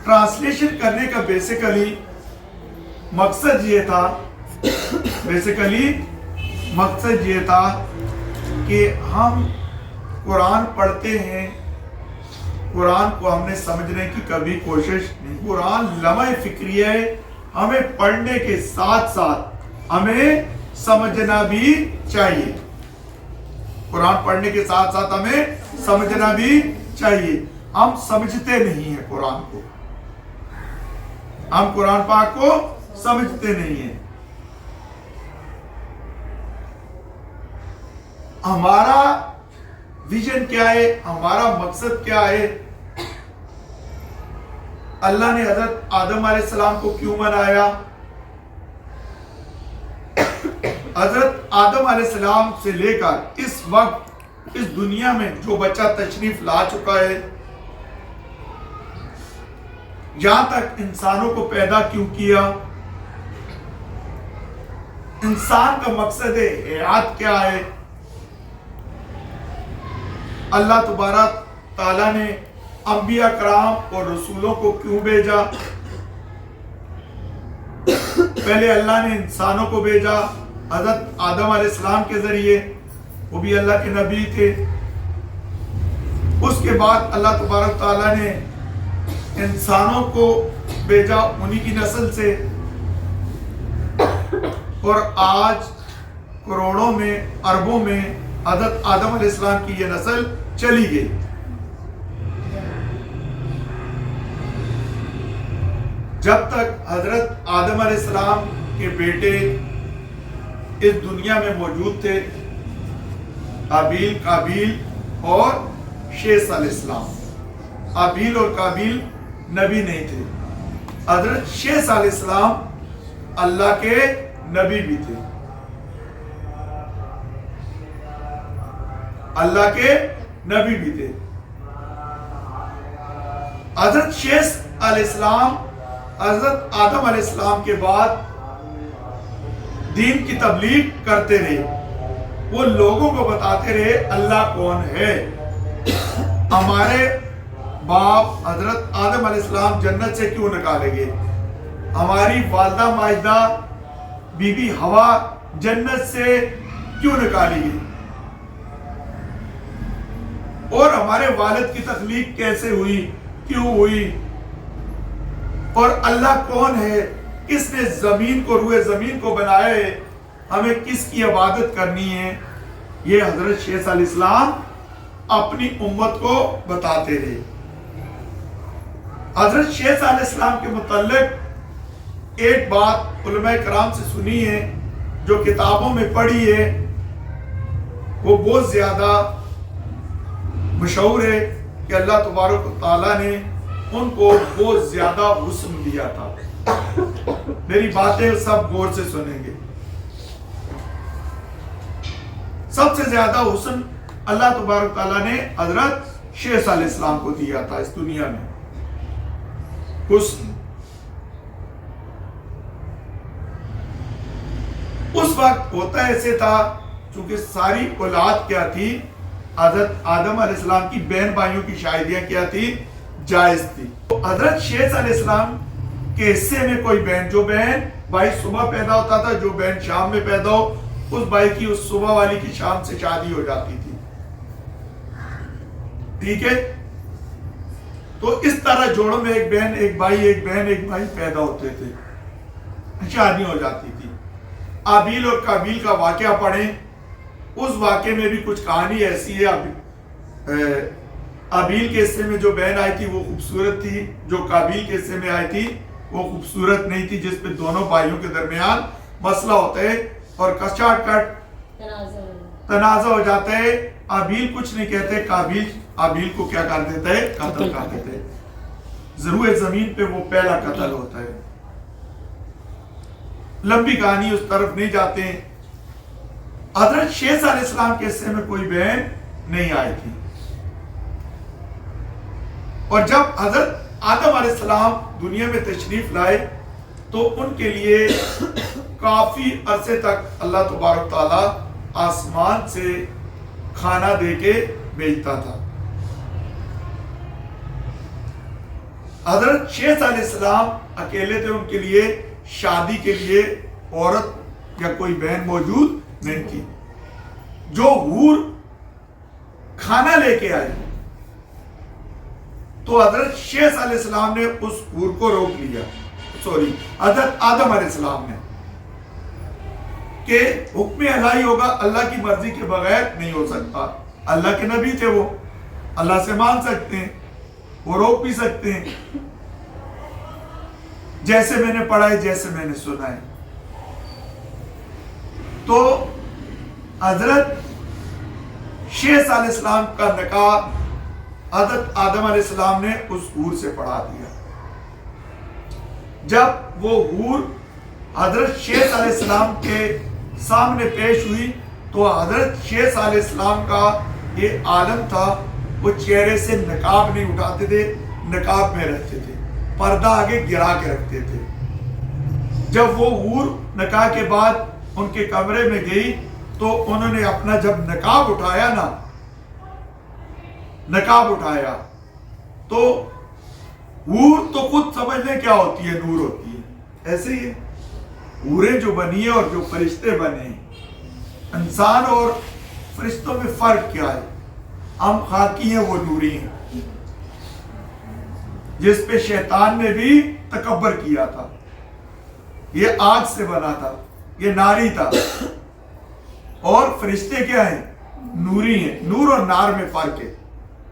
Translation کرنے کا basically مقصد یہ تھا کہ ہم قرآن پڑھتے ہیں، قرآن کو ہم نے سمجھنے کی کبھی کوشش نہیں. قرآن لمحہ فکری ہے، ہمیں پڑھنے کے ساتھ ساتھ ہمیں سمجھنا بھی چاہیے. قرآن پڑھنے کے ساتھ ساتھ ہمیں سمجھنا بھی چاہیے. ہم سمجھتے نہیں ہیں قرآن کو، ہم قرآن پاک کو سمجھتے نہیں ہیں. ہمارا ویژن کیا ہے، ہمارا مقصد کیا ہے؟ اللہ نے حضرت آدم علیہ السلام کو کیوں بنایا؟ حضرت آدم علیہ السلام سے لے کر اس وقت اس دنیا میں جو بچہ تشریف لا چکا ہے، یہاں تک انسانوں کو پیدا کیوں کیا؟ انسان کا مقصد حیات کیا ہے؟ اللہ تبارک تعالیٰ نے انبیاء کرام اور رسولوں کو کیوں بھیجا؟ پہلے اللہ نے انسانوں کو بھیجا حضرت آدم علیہ السلام کے ذریعے، وہ بھی اللہ کے نبی تھے. اس کے بعد اللہ تبارک تعالیٰ نے انسانوں کو بھیجا انہی کی نسل سے، اور آج کروڑوں میں اربوں میں حضرت آدم علیہ السلام کی یہ نسل چلی گئی. جب تک حضرت آدم علیہ السلام کے بیٹے اس دنیا میں موجود تھے، حابیل، قابیل اور شیث علیہ السلام. حابیل اور قابیل نبی نہیں تھے. حضرت شیث علیہ السلام اللہ کے نبی بھی تھے، اللہ کے نبی بھی تھے. حضرت شیث علیہ السلام حضرت آدم علیہ السلام کے بعد دین کی تبلیغ کرتے رہے. وہ لوگوں کو بتاتے رہے اللہ کون ہے. ہمارے باپ حضرت آدم علیہ السلام جنت سے کیوں نکالے گئے؟ ہماری والدہ ماجدہ بی بی ہوا جنت سے کیوں نکالی گئی؟ اور ہمارے والد کی تخلیق کیسے ہوئی، کیوں ہوئی؟ اور اللہ کون ہے؟ کس نے زمین کو، روئے زمین کو بنایا ہے؟ ہمیں کس کی عبادت کرنی ہے؟ یہ حضرت شیث علیہ السلام اپنی امت کو بتاتے رہے. حضرت شیث علیہ السلام کے متعلق ایک بات علماء کرام سے سنی ہے، جو کتابوں میں پڑھی ہے، وہ بہت زیادہ مشہور ہے کہ اللہ تبارک و تعالیٰ نے ان کو بہت زیادہ حسن دیا تھا. میری باتیں سب غور سے سنیں گے. سب سے زیادہ حسن اللہ تبارک تعالیٰ نے حضرت شیث علیہ السلام کو دیا تھا اس دنیا میں. حسن اس وقت ہوتا ایسے تھا چونکہ ساری اولاد کیا تھی، حضرت آدم علیہ السلام کی بہن بھائیوں کی شادیاں کیا تھی، جائز تھی. حضرت شیث علیہ السلام کے حصے میں کوئی بہن، جو بہن بھائی صبح پیدا ہوتا تھا، جو بہن شام میں پیدا ہو، اس بھائی کی اس صبح والی کی شام سے شادی ہو جاتی تھی. ٹھیک ہے؟ تو اس طرح جوڑوں میں ایک بہن ایک بھائی، ایک بہن ایک بھائی پیدا ہوتے تھے، شادی ہو جاتی تھی. حابیل اور قابیل کا واقعہ پڑھیں، اس واقعے میں بھی کچھ کہانی ایسی ہے. حابیل کے حصے میں جو بہن آئی تھی وہ خوبصورت تھی، جو قابیل کے حصے میں آئی تھی وہ خوبصورت نہیں تھی، جس پہ دونوں بھائیوں کے درمیان مسئلہ ہوتا ہے اور کچاٹ کٹ تنازع ہو جاتا ہے. حابیل کچھ نہیں کہتے، قابیل کو کیا کر دیتا ہے؟ قتل کر دیتے ہیں. ضرور زمین پہ وہ پہلا قتل ہوتا ہے. لمبی کہانی، اس طرف نہیں جاتے ہیں. حضرت شیث علیہ السلام کے حصے میں کوئی بہن نہیں آئی تھی، اور جب حضرت آدم علیہ السلام دنیا میں تشریف لائے تو ان کے لیے کافی عرصے تک اللہ تبارک تعالیٰ آسمان سے کھانا دے کے بھیجتا تھا. حضرت شیخ علیہ السلام اکیلے تھے، ان کے لیے شادی کے لیے عورت یا کوئی بہن موجود نہیں تھی. جو حور کھانا لے کے آئی تو حضرت شیخ علیہ السلام نے اس حور کو روک لیا، حضرت آدم علیہ السلام نے، کہ حکم الہی ہوگا، اللہ کی مرضی کے بغیر نہیں ہو سکتا. اللہ کے نبی تھے، وہ اللہ سے مانگ سکتے ہیں، وہ روک بھی سکتے ہیں. جیسے میں نے پڑھا ہے، جیسے میں نے سنا ہے. تو حضرت شیخ علیہ السلام کا نکاح حضرت آدم علیہ السلام نے اس حور سے پڑھا دیا. جب وہ حور حضرت شیخ علیہ السلام کے سامنے پیش ہوئی تو حضرت شیخ علیہ السلام کا یہ عالم تھا، وہ چہرے سے نقاب نہیں اٹھاتے تھے، نقاب میں رہتے تھے، پردہ آگے گرا کے رکھتے تھے. جب وہ حور نکاح کے بعد ان کے کمرے میں گئی تو انہوں نے اپنا جب نقاب اٹھایا نا، نقاب اٹھایا تو حور تو خود سمجھ لیں کیا ہوتی ہے، نور ہوتی ہے. ایسے ہی حوریں جو بنی ہیں اور جو فرشتے بنے ہیں، انسان اور فرشتوں میں فرق کیا ہے؟ ہم خاکی ہیں، وہ نوری ہیں. جس پہ شیطان نے بھی تکبر کیا تھا، یہ آگ سے بنا تھا، یہ ناری تھا. اور فرشتے کیا ہیں؟ نوری ہیں. نور اور نار میں فرق ہے،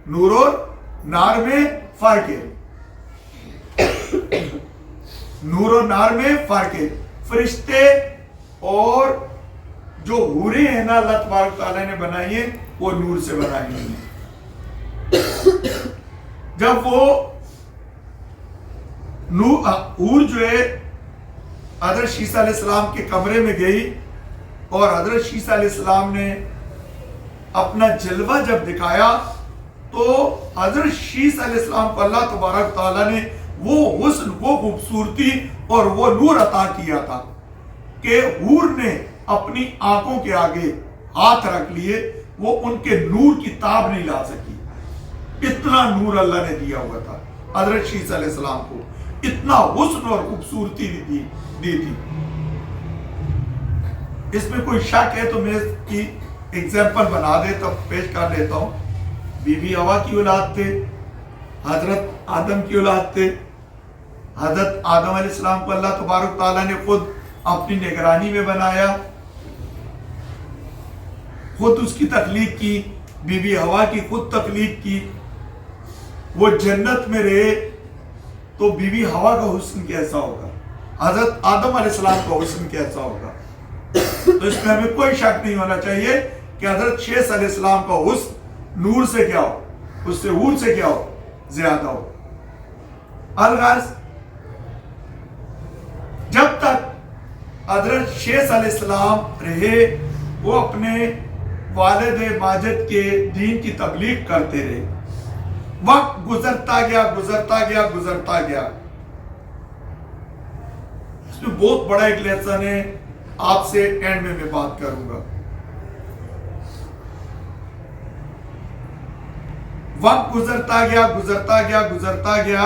نور اور نار میں فرق ہے، نور اور نار میں فرق ہے. فرشتے اور جو حوریں ہیں نا اللہ تبارک تعالیٰ نے بنائی ہیں، وہ نور سے بنائی ہیں. جب وہ حور جو ہے حضرت شیس علیہ السلام کے کمرے میں گئی اور حضرت شیس علیہ السلام نے اپنا جلوہ جب دکھایا تو حضرت شیس علیہ السلام کو اللہ تبارک تعالیٰ نے وہ حسن، وہ خوبصورتی اور وہ نور عطا کیا تھا کہ حور نے اپنی آنکھوں کے آگے ہاتھ رکھ لیے، وہ ان کے نور کی تاب نہیں لا سکی. اتنا نور اللہ نے دیا ہوا تھا حضرت شیس علیہ السلام کو، اتنا حسن اور خوبصورتی دی تھی. اس میں کوئی شک ہے تو میں اس کی ایگزامپل بنا دیتا ہوں، پیش کر لیتا ہوں. بی بی حوا کی اولاد تھے، حضرت آدم کی اولاد تھے. حضرت آدم علیہ السلام کو اللہ تبارک تعالیٰ نے خود اپنی نگرانی میں بنایا، خود اس کی تخلیق کی. بی بی حوا کی خود تخلیق کی. وہ جنت میں رہے تو بی بی حوا کا حسن کیسا ہوگا، حضرت آدم علیہ السلام کا حسن کیسا ہوگا. تو اس میں ہمیں کوئی شک نہیں ہونا چاہیے کہ حضرت شیس علیہ السلام کا حسن نور سے کیا ہو، اس سے حور سے کیا ہو، زیادہ ہو. الغرض جب تک حضرت شیس علیہ السلام رہے وہ اپنے والد ماجد کے دین کی تبلیغ کرتے رہے. وقت گزرتا گیا گزرتا گیا گزرتا گیا. اس میں بہت بڑا ایک لیسن ہے، آپ سے اینڈ میں بات کروں گا. وقت گزرتا گیا گزرتا گیا گزرتا گیا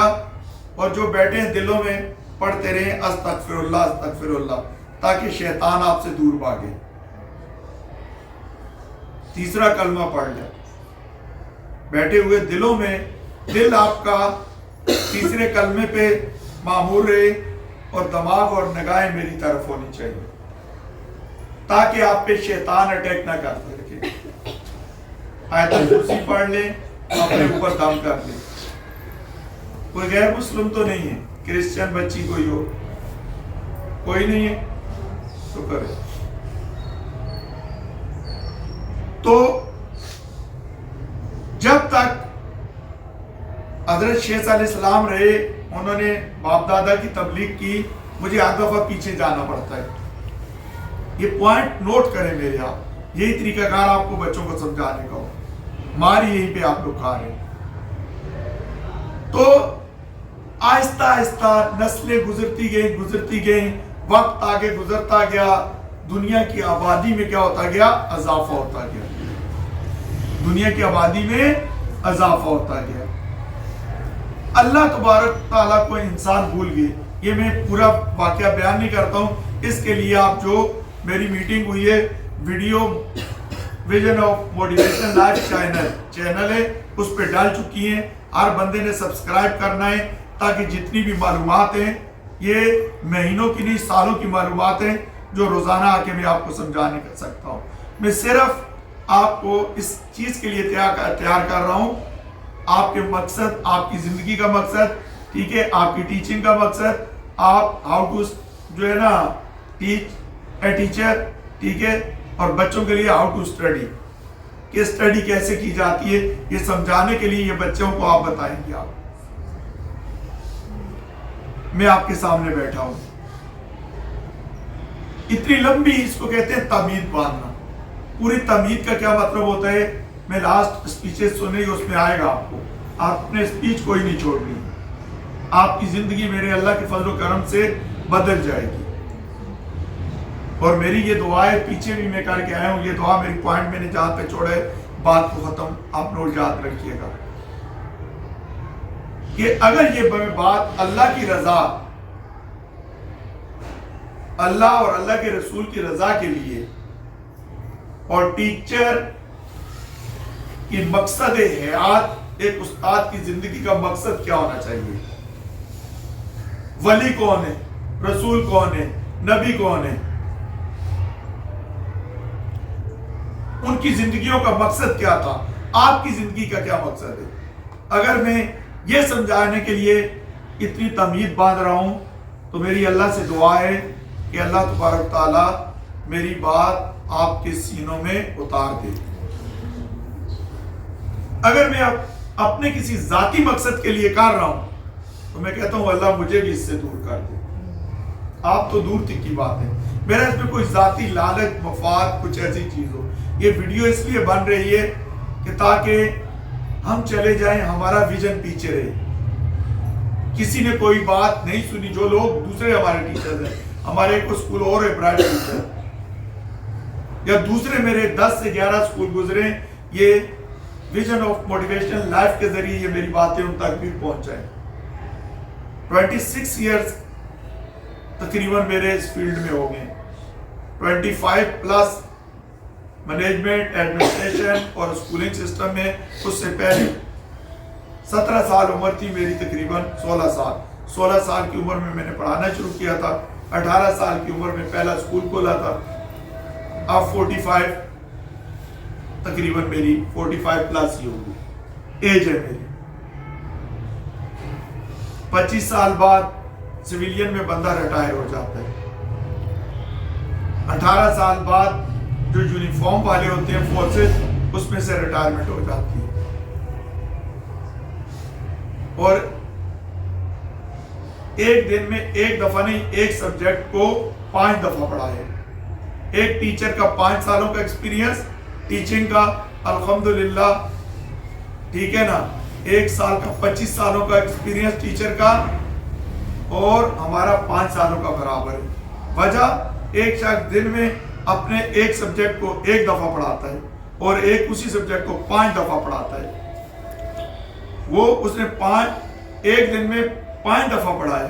اور جو بیٹھے ہیں دلوں میں پڑھتے رہے استغفر اللہ استغفر اللہ، تاکہ شیطان آپ سے دور بھاگے. تیسرا کلمہ پڑھ لیں، بیٹھے ہوئے دلوں میں دل آپ کا تیسرے کلمے پہ معمور رہے اور دماغ اور نگاہیں میری طرف ہونی چاہیے تاکہ آپ پہ شیطان اٹیک نہ کر سکے. آیت الکرسی پڑھ لیں، اپنے اوپر دم کر لیں. کوئی غیر مسلم تو نہیں ہے، کرسچن بچی کوئی ہو، کوئی نہیں ہے، شکر ہے. تو جب تک حضرت شیخ علیہ السلام رہے انہوں نے باپ دادا کی تبلیغ کی. مجھے ہر دفعہ پیچھے جانا پڑتا ہے، یہ پوائنٹ نوٹ کریں میرے. آپ یہی طریقہ کار آپ کو بچوں کو سمجھانے کا ہو، ماری یہیں پہ آپ لوگ کھا رہے ہیں. تو آہستہ آہستہ نسلیں گزرتی گئیں، وقت آگے گزرتا گیا. دنیا کی آبادی میں کیا ہوتا گیا؟ اضافہ ہوتا گیا. دنیا کی آبادی میں اضافہ ہوتا گیا. اللہ تبارک تعالیٰ کو انسان بھول گئے. یہ میں پورا واقعہ بیان نہیں کرتا ہوں, اس کے لیے آپ جو میری میٹنگ ہوئی ہے video vision of motivation life channel ہے اس پہ ڈال چکی ہیں. ہر بندے نے سبسکرائب کرنا ہے تاکہ جتنی بھی معلومات ہیں یہ مہینوں کی نہیں سالوں کی معلومات ہیں جو روزانہ آ کے میں آپ کو سمجھانے کر سکتا ہوں. میں صرف آپ کو اس چیز کے لیے تیار کر رہا ہوں, آپ کے مقصد, آپ کی زندگی کا مقصد, ٹھیک ہے, آپ کی ٹیچنگ کا مقصد, آپ ہاؤ ٹو جو ہے نا ٹیچ اے ٹیچر, ٹھیک ہے, اور بچوں کے لیے ہاؤ ٹو اسٹڈی, کہ اسٹڈی کیسے کی جاتی ہے یہ سمجھانے کے لیے یہ بچوں کو آپ بتائیں گے. آپ میں آپ کے سامنے بیٹھا ہوں. اتنی لمبی اس کو کہتے ہیں تمہید باندھنا. پوری تمہید کا کیا مطلب ہوتا ہے, میں لاسٹ اسپیچز سنیں گے اس میں آئے گا آپ کو. آپ نے اسپیچ کوئی نہیں چھوڑنی, آپ کی زندگی میرے اللہ کے فضل و کرم سے بدل جائے گی. اور میری یہ دعا ہے, پیچھے بھی میں کر کے آیا ہوں, یہ دعا میری پوائنٹ میں نے جہاں پہ چھوڑے بات کو ختم آپ نوٹ یاد رکھیے گا کہ اگر یہ بات اللہ کی رضا, اللہ اور اللہ کے رسول کی رضا کے لیے, اور ٹیچر کی مقصد حیات, ایک استاد کی زندگی کا مقصد کیا ہونا چاہیے, ولی کون ہے, رسول کون ہے, نبی کون ہے, ان کی زندگیوں کا مقصد کیا تھا, آپ کی زندگی کا کیا مقصد ہے. اگر میں یہ سمجھانے کے لیے اتنی تمہید باندھ رہا ہوں تو میری اللہ سے دعا ہے کہ اللہ تبارک تعالیٰ میری بات آپ کے سینوں میں اتار دے. اگر میں اپنے کسی ذاتی مقصد کے لیے کر رہا ہوں تو میں کہتا ہوں اللہ مجھے بھی اس سے دور کر دے. آپ تو دور تک کی بات ہے, میرا اس میں کوئی ذاتی لالچ مفاد کچھ ایسی چیز ہو. یہ ویڈیو اس لیے بن رہی ہے کہ تاکہ ہم چلے جائیں, ہمارا ویژن پیچھے رہے. کسی نے کوئی بات نہیں سنی, جو لوگ دوسرے ہمارے ٹیچرز ہیں, ہمارے ایک اسکول اور ہے برائٹ ٹیچر, یا دوسرے میرے 10 سے 11 اسکول گزرے, یہ ویژن آف موٹیویشن لائف کے ذریعے یہ میری باتیں ان تک بھی پہنچائیں. 26 ایئرز تقریباً میرے اس فیلڈ میں ہو گئے, 25 پلس مینجمنٹ, ایڈمنسٹریشن اور اسکولنگ سسٹم میں. اس سے پہلے 17 سال عمر تھی میری, تقریباً 16 سال کی عمر میں نے پڑھانا شروع کیا تھا. 18 سال کی عمر میں پہلا اسکول کھولا تھا. اب 45 تقریباً میری 45 پلس ہی ہوگی ایج ہے میری. 25 سال بعد سویلین میں بندہ ریٹائر ہو جاتا ہے. 18 سال بعد جو یونیفارم والے ہوتے ہیں فورسز, اس میں سے ریٹائرمنٹ ہو جاتی ہے. اور ایک دن میں ایک دفعہ نہیں, ایک سبجیکٹ کو 5 دفعہ پڑھا ہے. ایک ٹیچر کا 5 سالوں کا ایکسپیرینس ٹیچنگ کا الحمدللہ, ٹھیک ہے نا, ایک سال کا 25 سالوں کا ایکسپیرینس ٹیچر کا, اور ہمارا 5 سالوں کا برابر ہے. وجہ, ایک شخص دن میں اپنے ایک سبجیکٹ کو 1 دفعہ پڑھاتا ہے اور ایک اسی سبجیکٹ کو 5 دفعہ پڑھاتا ہے. وہ اس نے ایک دن میں 5 دفعہ پڑھایا,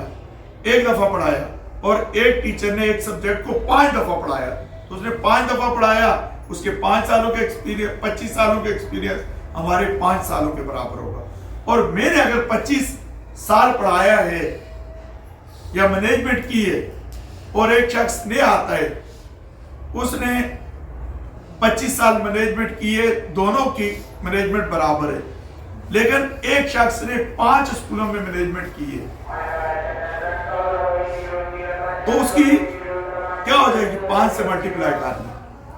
1 دفعہ پڑھایا, اور ایک ٹیچر نے ایک سبجیکٹ کو 5 دفعہ پڑھایا. تو اس نے 5 دفعہ پڑھایا, اس کے 5 سالوں کے ایکسپیرینس, 25 سالوں کے ایکسپیرینس ہمارے 5 سالوں کے برابر ہوگا. اور میں نے اگر 25 سال پڑھایا ہے یا مینجمنٹ کی ہے, اور ایک شخص نے آتا ہے اس نے 25 سال مینجمنٹ کی ہے, دونوں کی مینجمنٹ برابر ہے, لیکن ایک شخص نے 5 اسکولوں میں مینجمنٹ کی ہے, تو اس کی کیا ہو جائے گی, 5 سے ملٹیپلائی کرنا.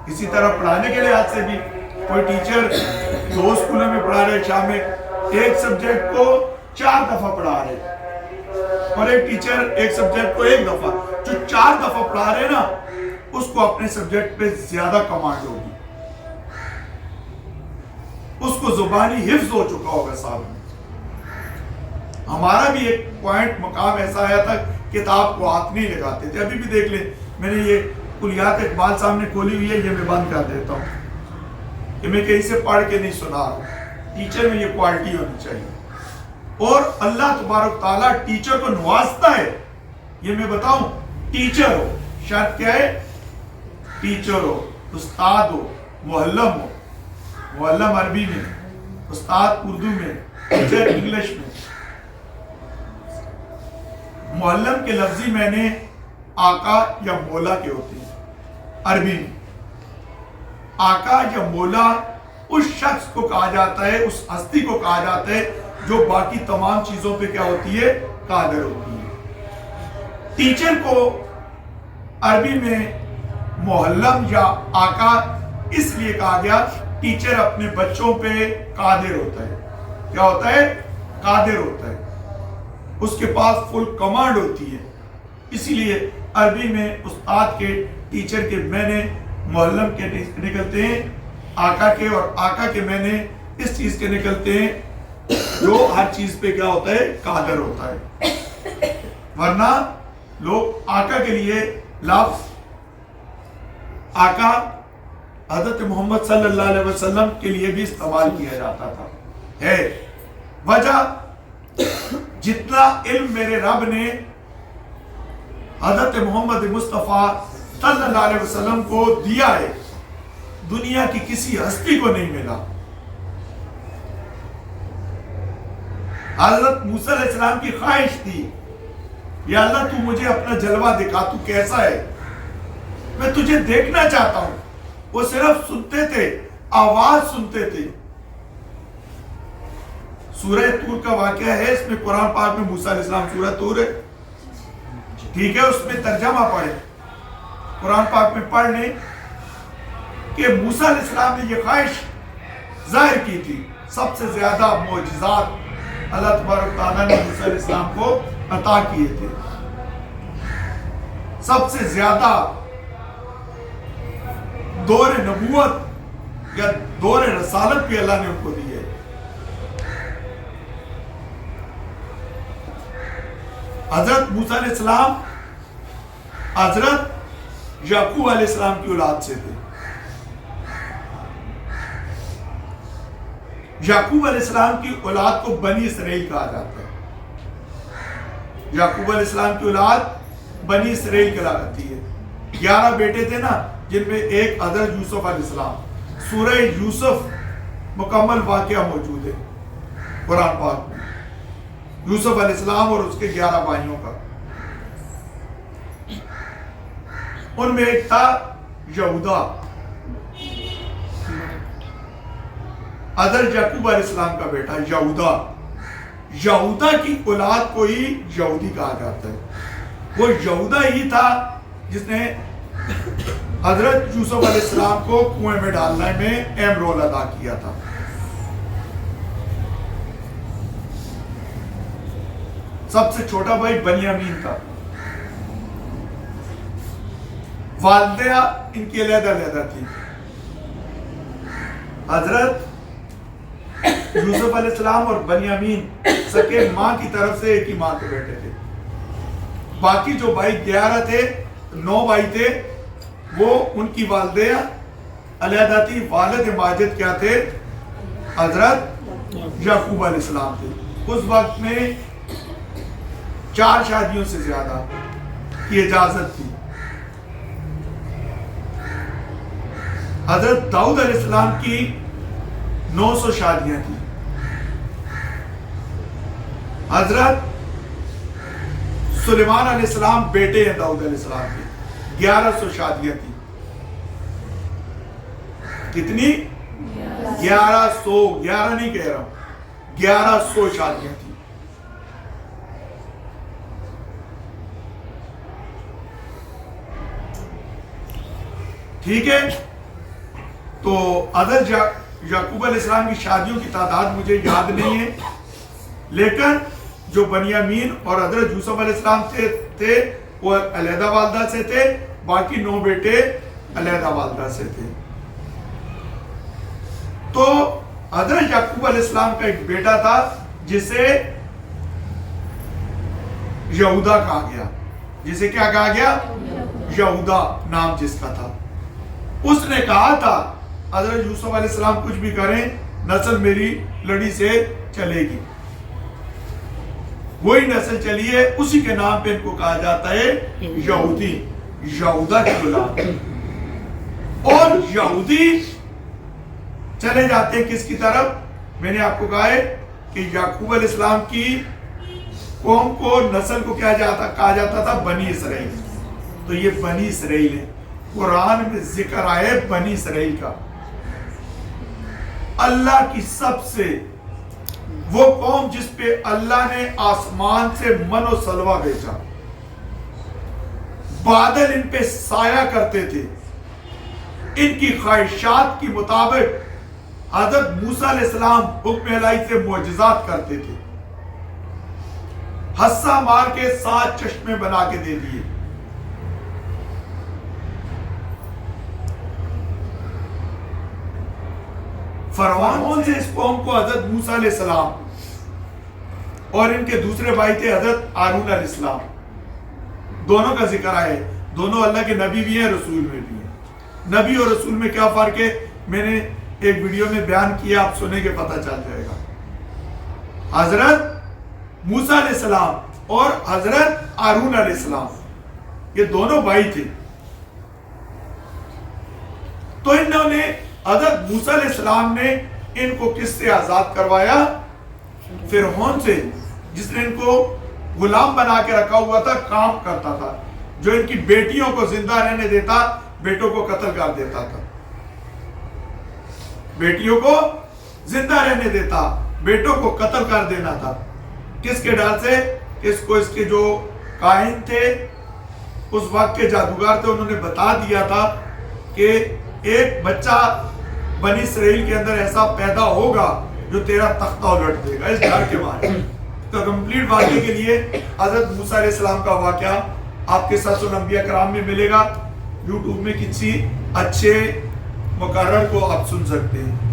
اسی طرح پڑھانے کے لحاظ سے بھی کوئی ٹیچر 2 اسکولوں میں پڑھا رہے, شام میں ایک سبجیکٹ کو 4 دفعہ پڑھا رہے, اور ایک ٹیچر ایک سبجیکٹ کو 1 دفعہ. جو 4 دفعہ پڑھا رہے نا, اس کو اپنے سبجیکٹ پہ زیادہ کمانڈ ہوگی, اس کو زبانی حفظ ہو چکا ہوگا صاحب. ہمارا بھی ایک پوائنٹ مقام ایسا آیا تھا کتاب کو ہاتھ نہیں لگاتے تھے. ابھی بھی دیکھ لیں, میں نے یہ کلیات اقبال سامنے کھولی ہوئی ہے, یہ میں بند کر دیتا ہوں کہ میں کہیں سے پڑھ کے نہیں سنا رہا ہوں. ٹیچر میں یہ کوالٹی ہونی چاہیے. اور اللہ تبارک تعالیٰ ٹیچر کو نوازتا ہے. یہ میں بتاؤں, ٹیچر ہو, شرط کیا ہے؟ ٹیچر ہو, استاد ہو, معلم ہو. معلم عربی میں, استاد اردو میں, ٹیچر انگلش میں. معلم کے لفظی میں نے آقا یا مولا کے ہوتے ہیں عربی میں. آقا یا مولا اس شخص کو کہا جاتا ہے, اس ہستی کو کہا جاتا ہے جو باقی تمام چیزوں پہ کیا ہوتی ہے؟ قادر ہوتی ہے. ٹیچر کو عربی میں معلم یا آقا اس لیے کہا گیا, ٹیچر اپنے بچوں پہ قادر ہوتا ہے. کیا ہوتا ہے؟ قادر ہوتا ہے. اس کے پاس فل کمانڈ ہوتی ہے. اسی لیے عربی میں استاد کے, ٹیچر کے معنی معلم کے نکلتے ہیں آقا کے, اور آقا کے معنی اس چیز کے نکلتے ہیں جو ہر چیز پہ کیا ہوتا ہے؟ قادر ہوتا ہے. ورنہ لوگ آقا کے لیے لفظ آقا حضرت محمد صلی اللہ علیہ وسلم کے لیے بھی استعمال کیا جاتا تھا. ہے وجہ, جتنا علم میرے رب نے حضرت محمد مصطفیٰ صلی اللہ علیہ وسلم کو دیا ہے, دنیا کی کسی ہستی کو نہیں ملا. حضرت موسیٰ علیہ السلام کی خواہش تھی, یا اللہ تو مجھے اپنا جلوہ دکھا, تو کیسا ہے, میں تجھے دیکھنا چاہتا ہوں. وہ صرف سنتے تھے, آواز سنتے تھے. سورہ طور کا واقعہ ہے, اس میں قرآن پاک میں موسیٰ علیہ السلام, سورہ طور ہے, ٹھیک ہے, اس میں ترجمہ پڑھیں, قرآن پاک میں پڑھ لیں کہ موسیٰ علیہ السلام نے یہ خواہش ظاہر کی تھی. سب سے زیادہ معجزات اللہ تبارک تعالیٰ نے موسیٰ علیہ السلام کو عطا کیے تھے. سب سے زیادہ دور نبوت یا دور رسالت بھی اللہ نے ان کو دی ہے. حضرت موسیٰ علیہ السلام حضرت یعقوب علیہ السلام کی اولاد سے تھے. یعقوب علیہ السلام کی اولاد کو بنی اسرائیل کہا جاتا ہے. یعقوب علیہ السلام کی اولاد بنی اسرائیل کہلاتی ہے. 11 بیٹے تھے نا, جن میں ایک حضرت یوسف علیہ السلام. سورہ یوسف مکمل واقعہ موجود ہے قرآن پاک میں, یوسف علیہ السلام اور اس کے 11 بھائیوں کا. ان میں ایک تھا یہودا, حضرت یعقوب علیہ السلام کا بیٹا یہودا. یہودا کی اولاد کو ہی یہودی کہا جاتا ہے. وہ یہودا ہی تھا جس نے حضرت یوسف علیہ السلام کو کنویں میں ڈالنے میں اہم رول ادا کیا تھا. سب سے چھوٹا بھائی بنیامین تھا. والدہ ان کی علیحدہ علیحدہ تھی. حضرت یوسف علیہ السلام اور بنیامین سکے ماں کی طرف سے ایک ہی ماں کے بیٹے تھے. باقی جو بھائی 11 تھے, 9 بھائی تھے, وہ ان کی والدہ علیحدہ تھی. والد ماجد کیا تھے؟ حضرت یعقوب علیہ السلام تھے. اس وقت میں 4 شادیوں سے زیادہ کی اجازت تھی. حضرت داؤد علیہ السلام کی 900 شادیاں تھیں. حضرت سلیمان علیہ السلام بیٹے ہیں داؤد علیہ السلام کے, 1100 شادیاں تھیں. کتنی؟ 1100, 11 نہیں کہہ رہا ہوں, 1100 شادیاں تھیں. ٹھیک ہے, تو حضرت یعقوب علیہ السلام کی شادیوں کی تعداد مجھے یاد نہیں ہے, لیکن جو بنیامین اور حضرت یوسف علیہ السلام تھے وہ علیحدہ والدہ سے تھے. باقی 9 بیٹے علیحدہ والدہ سے تھے. تو حضرت یعقوب علیہ السلام کا ایک بیٹا تھا جسے یہودا کہا گیا. جسے کیا کہا گیا؟ یہودا نام جس کا تھا. اس نے کہا تھا حضرت یوسف علیہ السلام کچھ بھی کریں, نسل میری لڑی سے چلے گی. وہی نسل چلی ہے، اسی کے نام پہ ان کو کہا جاتا ہے یہودی، یہودا کی اولاد۔ اور یہودی چلے جاتے ہیں کس کی طرف؟ میں نے آپ کو کہا ہے کہ یعقوب علیہ السلام کی قوم کو، نسل کو کہا جاتا تھا بنی اسرائیل۔ تو یہ بنی اسرائیل ہے، قرآن میں ذکر آئے بنی اسرائیل کا۔ اللہ کی سب سے وہ قوم جس پہ اللہ نے آسمان سے من و سلوہ بھیجا، بادل ان پہ سایہ کرتے تھے، ان کی خواہشات کی مطابق حضرت موسیٰ علیہ السلام حکم الہی سے معجزات کرتے تھے، حصہ مار کے 7 چشمے بنا کے دے دیے۔ فرعون سے اس قوم کو حضرت موسیٰ علیہ السلام اور ان کے دوسرے بھائی تھے حضرت ہارون علیہ السلام، دونوں کا ذکر ہے۔ دونوں اللہ کے نبی بھی ہیں، رسول میں بھی ہیں۔ نبی اور رسول میں کیا فرق ہے میں نے ایک ویڈیو میں بیان کیا، آپ سنیں گے پتہ چل جائے گا۔ حضرت موسیٰ علیہ السلام اور حضرت ہارون علیہ السلام یہ دونوں بھائی تھے۔ تو انہوں نے حضرت موسیٰ علیہ السلام نے ان کو کس سے آزاد کروایا؟ فرعون سے، جس نے ان کو غلام بنا کے رکھا ہوا تھا، کام کرتا تھا، جو ان کی بیٹیوں کو زندہ رہنے دیتا، بیٹوں کو قتل کر دیتا تھا۔ بیٹیوں کو زندہ رہنے دیتا، بیٹوں کو قتل کر دینا تھا۔ کس کے ڈر سے؟ اس کے جو کاہن تھے، اس وقت کے جادوگر تھے، انہوں نے بتا دیا تھا کہ ایک بچہ بنی اسرائیل کے اندر ایسا پیدا ہوگا جو تیرا تختہ الٹ دے گا، اس ڈر کے مارے۔ تو کمپلیٹ واقعے کے لیے حضرت موسیٰ علیہ السلام کا واقعہ آپ کے ساتھ الانبیاء کرام میں ملے گا، یوٹیوب میں کسی اچھے مقرر کو آپ سن سکتے ہیں۔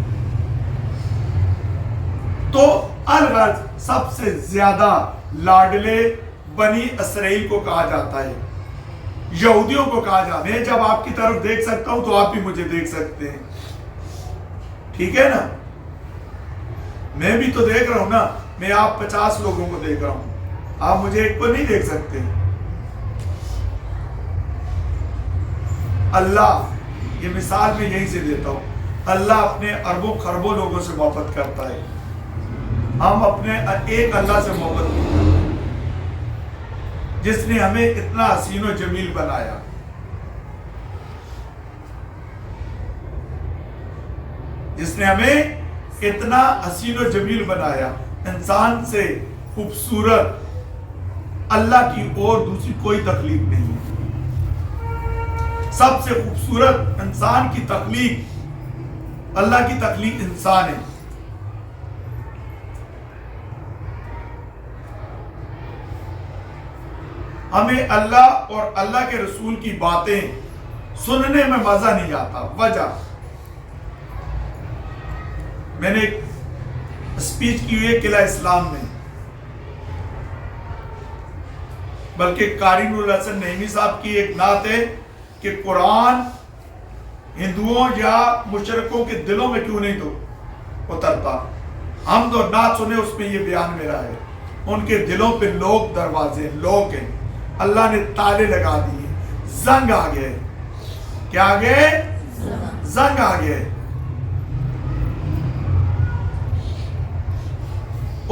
تو الغرض سب سے زیادہ لاڈلے بنی اسرائیل کو کہا جاتا ہے، یہودیوں کو کہا جاتا ہے۔ میں جب آپ کی طرف دیکھ سکتا ہوں تو آپ بھی مجھے دیکھ سکتے ہیں، ٹھیک ہے نا؟ میں بھی تو دیکھ رہا ہوں نا، میں آپ 50 لوگوں کو دیکھ رہا ہوں، آپ مجھے ایک کو نہیں دیکھ سکتے۔ اللہ، یہ مثال میں یہیں سے دیتا ہوں، اللہ اپنے اربوں خربوں لوگوں سے محبت کرتا ہے، ہم اپنے ایک اللہ سے محبت نہیں کرتے جس نے ہمیں اتنا حسین و جمیل بنایا۔ جس نے ہمیں اتنا حسین و جمیل بنایا، انسان سے خوبصورت اللہ کی اور دوسری کوئی تخلیق نہیں ہے۔ سب سے خوبصورت انسان کی تخلیق، اللہ کی تخلیق انسان ہے۔ ہمیں اللہ اور اللہ کے رسول کی باتیں سننے میں مزہ نہیں آتا۔ وجہ، میں نے ایک اسپیچ کی ہوئی ہے قلعہ اسلام میں، بلکہ قاری نور الحسن نعیمی صاحب کی ایک نعت ہے کہ قرآن ہندوؤں یا مشرکوں کے دلوں میں کیوں نہیں تو اترتا۔ ہم تو نعت سنے، اس میں یہ بیان میرا ہے، ان کے دلوں پہ لوگ دروازے لوگ ہیں، اللہ نے تالے لگا دیے، زنگ آ گئے۔ کیا آ گئے؟ زنگ آ گئے۔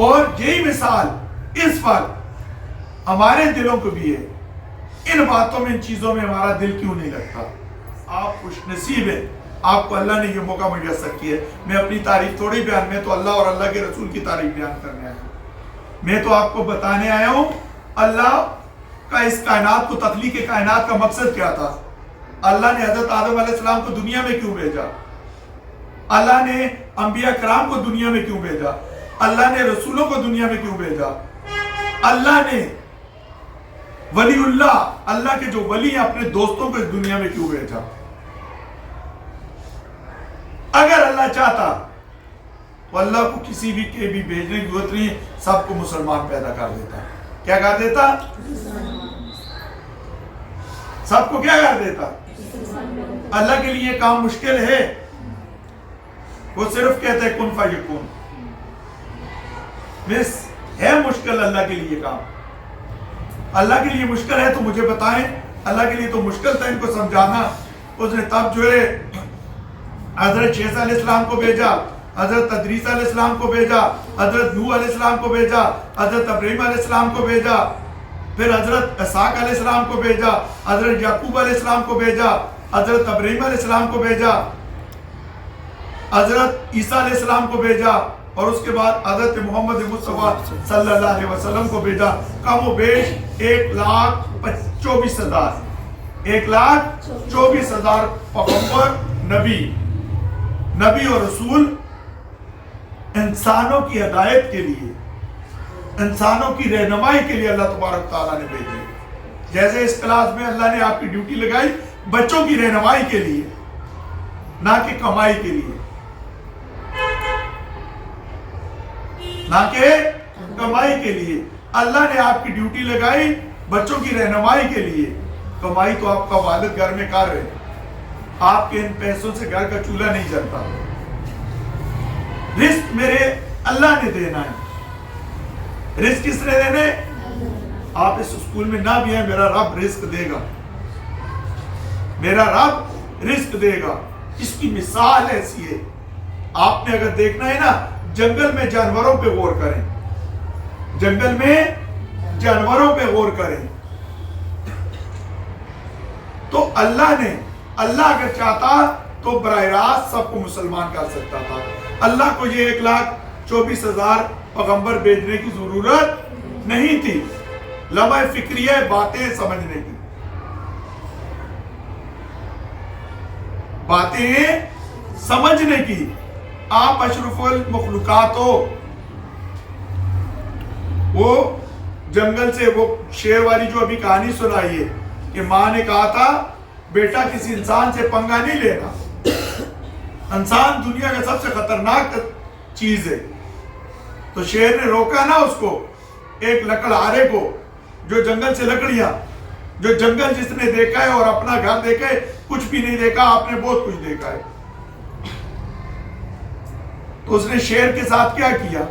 اور یہی مثال اس وقت ہمارے دلوں کو بھی ہے۔ ان باتوں میں، ان چیزوں میں ہمارا دل کیوں نہیں لگتا؟ آپ خوش نصیب ہیں، آپ کو اللہ نے یہ موقع میسر کیا ہے۔ میں اپنی تعریف تھوڑی بیان، میں تو اللہ اور اللہ کے رسول کی تعریف بیان کرنے آیا ہوں۔ میں تو آپ کو بتانے آیا ہوں اللہ کا اس کائنات کو، تخلیق کائنات کا مقصد کیا تھا۔ اللہ نے حضرت آدم علیہ السلام کو دنیا میں کیوں بھیجا؟ اللہ نے انبیاء کرام کو دنیا میں کیوں بھیجا؟ اللہ نے رسولوں کو دنیا میں کیوں بھیجا؟ اللہ نے ولی اللہ کے جو ولی ہیں اپنے دوستوں کو اس دنیا میں کیوں بھیجا؟ اگر اللہ چاہتا تو اللہ کو کسی بھی کے بھی بھیجنے کی ضرورت نہیں، سب کو مسلمان پیدا کر دیتا۔ کیا کر دیتا؟ سب کو کیا کر دیتا؟ اللہ کے لیے کام مشکل ہے، وہ صرف کہتا ہے کن فیکون۔ ہے مشکل اللہ کے لیے کام؟ اللہ کے لیے مشکل ہے تو مجھے بتائیں. اللہ کے لیے تو مشکل تھا ان کو سمجھانا. اس نے تب جو ہے حضرت عیسیٰ علیہ السلام کو بھیجا, حضرت ادریس علیہ السلام کو بھیجا, حضرت نوح علیہ السلام کو بھیجا, حضرت ابراہیم علیہ السلام کو بھیجا, پھر حضرت اسحاق علیہ السلام کو بھیجا, حضرت یعقوب علیہ السلام کو بھیجا, حضرت ابراہیم علیہ السلام کو بھیجا, حضرت عیسیٰ علیہ السلام کو بھیجا, اور اس کے بعد حضرت محمد مصطفیٰ صلی اللہ علیہ وسلم کو بھیجا. کم و بیش 1,24,000 1,24,000 پیغمبر, نبی اور رسول انسانوں کی ہدایت کے لیے, انسانوں کی رہنمائی کے لیے اللہ تبارک تعالیٰ نے بھیجے. جیسے اس کلاس میں اللہ نے آپ کی ڈیوٹی لگائی بچوں کی رہنمائی کے لیے, نہ کہ کمائی کے لیے, نہ کہ کمائی کے لیے. اللہ نے آپ کی ڈیوٹی لگائی بچوں کی رہنمائی کے لیے. کمائی تو آپ کا والد گھر میں کر رہے, آپ کے ان پیسوں سے گھر کا چولہا نہیں جلتا. رزق میرے اللہ نے دینا ہے. رزق کس نے دینے؟ آپ اس اسکول میں نہ بھی ہیں, میرا رب رزق دے گا, میرا رب رزق دے گا. اس کی مثال ایسی ہے, آپ نے اگر دیکھنا ہے نا, جنگل میں جانوروں پہ غور کریں, جنگل میں جانوروں پہ غور کریں, تو اللہ اگر چاہتا تو براہ راست سب کو مسلمان کر سکتا تھا. اللہ کو یہ 1,24,000 پیغمبر بھیجنے کی ضرورت نہیں تھی. لمحہ فکریہ باتیں سمجھنے کی, باتیں سمجھنے کی. آپ اشرف المخلوقات ہو. وہ جنگل سے وہ شیر والی جو ابھی کہانی سنائی ہے کہ ماں نے کہا تھا بیٹا کسی انسان سے پنگا نہیں لینا, انسان دنیا کا سب سے خطرناک چیز ہے. تو شیر نے روکا نا اس کو, ایک لکڑہارے کو, جو جنگل سے لکڑیاں, جو جنگل جس نے دیکھا ہے اور اپنا گھر دیکھا ہے, کچھ بھی نہیں دیکھا, آپ نے بہت کچھ دیکھا ہے. تو اس نے شیر کے ساتھ کیا کیا؟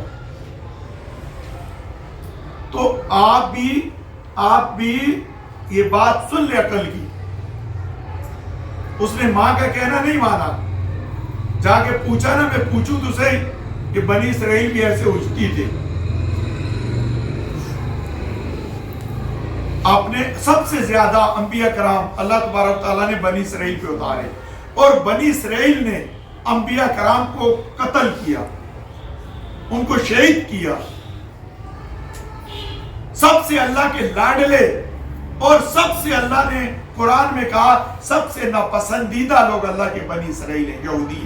تو آپ بھی یہ بات سن لے عقل کی. اس نے ماں کا کہنا نہیں مانا, جا کے پوچھا نا, میں پوچھوں تو صحیح کہ بنی اسرائیل بھی ایسے اٹھتی تھے. آپ نے سب سے زیادہ انبیاء کرام اللہ تبارک تعالیٰ نے بنی اسرائیل پہ اتارے, اور بنی اسرائیل نے انبیاء کرام کو قتل کیا, ان کو شہید کیا. سب سے اللہ کے لاڈلے, اور سب سے اللہ نے قرآن میں کہا سب سے ناپسندیدہ لوگ اللہ کے بنی اسرائیل ہیں, یہودی.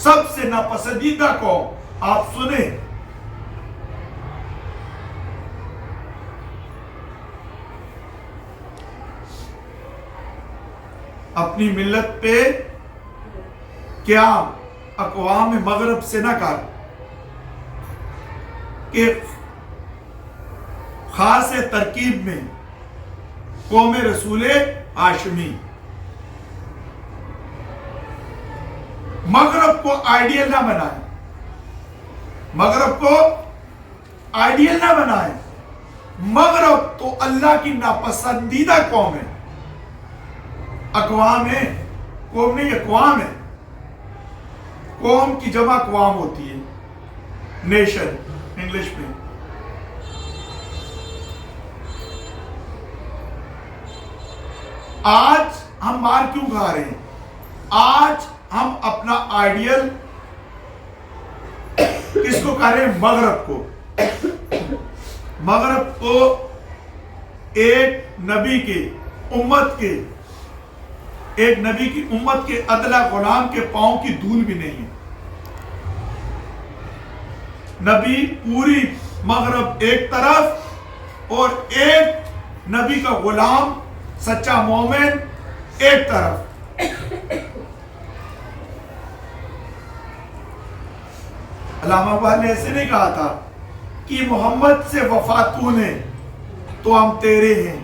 سب سے ناپسندیدہ قوم. آپ سنیں, اپنی ملت پہ کیا اقوام مغرب سے نہ کر کہ خاص ترکیب میں قوم رسول ہاشمی. مغرب کو آئیڈیل نہ بنائیں, مغرب کو آئیڈیل نہ بنائیں. مغرب تو اللہ کی ناپسندیدہ قوم ہے, اقوام ہے, قوم نہیں, اقوام ہے. قوم کی جمع اقوام ہوتی ہے, نیشن انگلش میں. آج ہم مار کیوں کھا رہے ہیں؟ آج ہم اپنا آئیڈیل کس کو کہہ رہے ہیں؟ مغرب کو. مغرب کو ایک نبی کی امت کے ادلا غلام کے پاؤں کی دھول بھی نہیں ہے. نبی پوری مغرب ایک طرف, اور ایک نبی کا غلام سچا مومن ایک طرف. علامہ اقبال نے ایسے نہیں کہا تھا کہ محمد سے وفا تو نے تو ہم تیرے ہیں,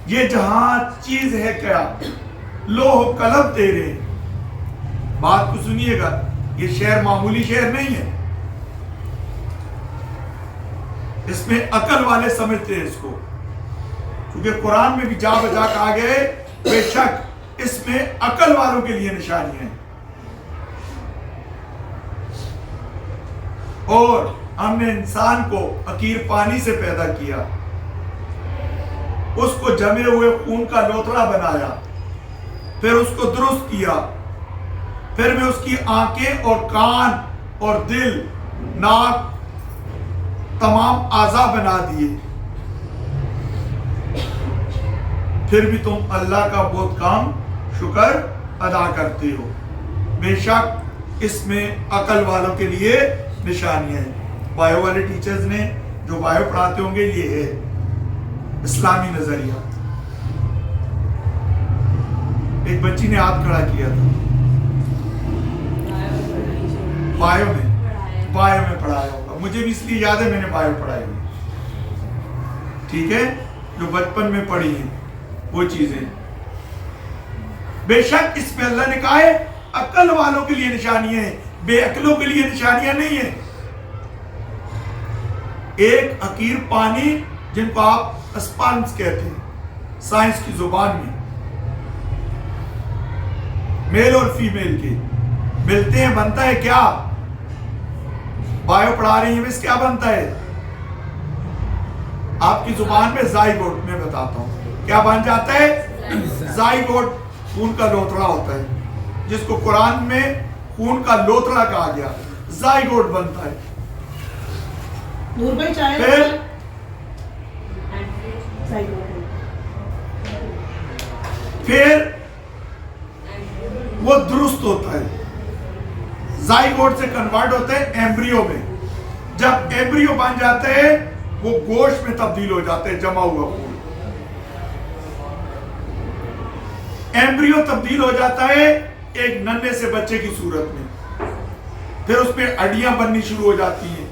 یہ جہاں چیز ہے کیا لوح قلم تیرے. بات کو سنیے گا, یہ شعر معمولی شعر نہیں ہے. اس میں عقل والے سمجھتے ہیں اس کو، کیونکہ قرآن میں بھی جا بجا کہا گئے بے شک اس میں عقل والوں کے لیے نشانیاں ہیں۔ اور ہم نے انسان کو حقیر پانی سے پیدا کیا، اس کو جمے ہوئے خون کا لوتھڑا بنایا، پھر اس کو درست کیا، پھر میں اس کی آنکھیں اور کان اور دل، ناک، تمام اعضاء بنا دیے، پھر بھی تم اللہ کا بہت کام شکر ادا کرتے ہو۔ بے شک اس میں عقل والوں کے لیے نشانیاں ہیں۔ بایو والے ٹیچرز نے جو بایو پڑھاتے ہوں گے یہ ہے اسلامی نظریہ۔ ایک بچی نے ہاتھ کھڑا کیا تھا، بایو میں پڑھایا ہوگا، مجھے بھی اس لیے یاد ہے میں نے بایو پڑھائی ہوئی، ٹھیک ہے، جو بچپن میں پڑھی ہیں وہ چیزیں۔ بے شک اس میں اللہ نے کہا ہے عقل والوں کے لیے نشانیاں ہیں، بے عقلوں کے لیے نشانیاں نہیں ہیں۔ ایک حقیر پانی جن کو آپ اسپانس کہتے ہیں سائنس کی زبان میں، میل اور فیمیل کے ملتے ہیں، بنتا ہے کیا؟ بایو پڑھا رہی ہیں بس، کیا بنتا ہے آپ کی زبان میں؟ زائگوٹ، میں بتاتا ہوں کیا بن جاتا ہے۔ زائگوٹ خون کا لوتھڑا ہوتا ہے، جس کو قرآن میں خون کا لوتھڑا کہا گیا، زائگوٹ بنتا ہے۔ پھر وہ درست ہوتا ہے، زائگوٹ سے کنورٹ ہوتا ہے ایمبریو میں۔ جب ایمبریو بن جاتا ہے وہ گوشت میں تبدیل ہو جاتا ہے، جمع ہوا خون۔ ایمبریو تبدیل ہو جاتا ہے ایک ننھے سے بچے کی صورت میں، پھر اس میں ہڈیاں بننی شروع ہو جاتی ہیں۔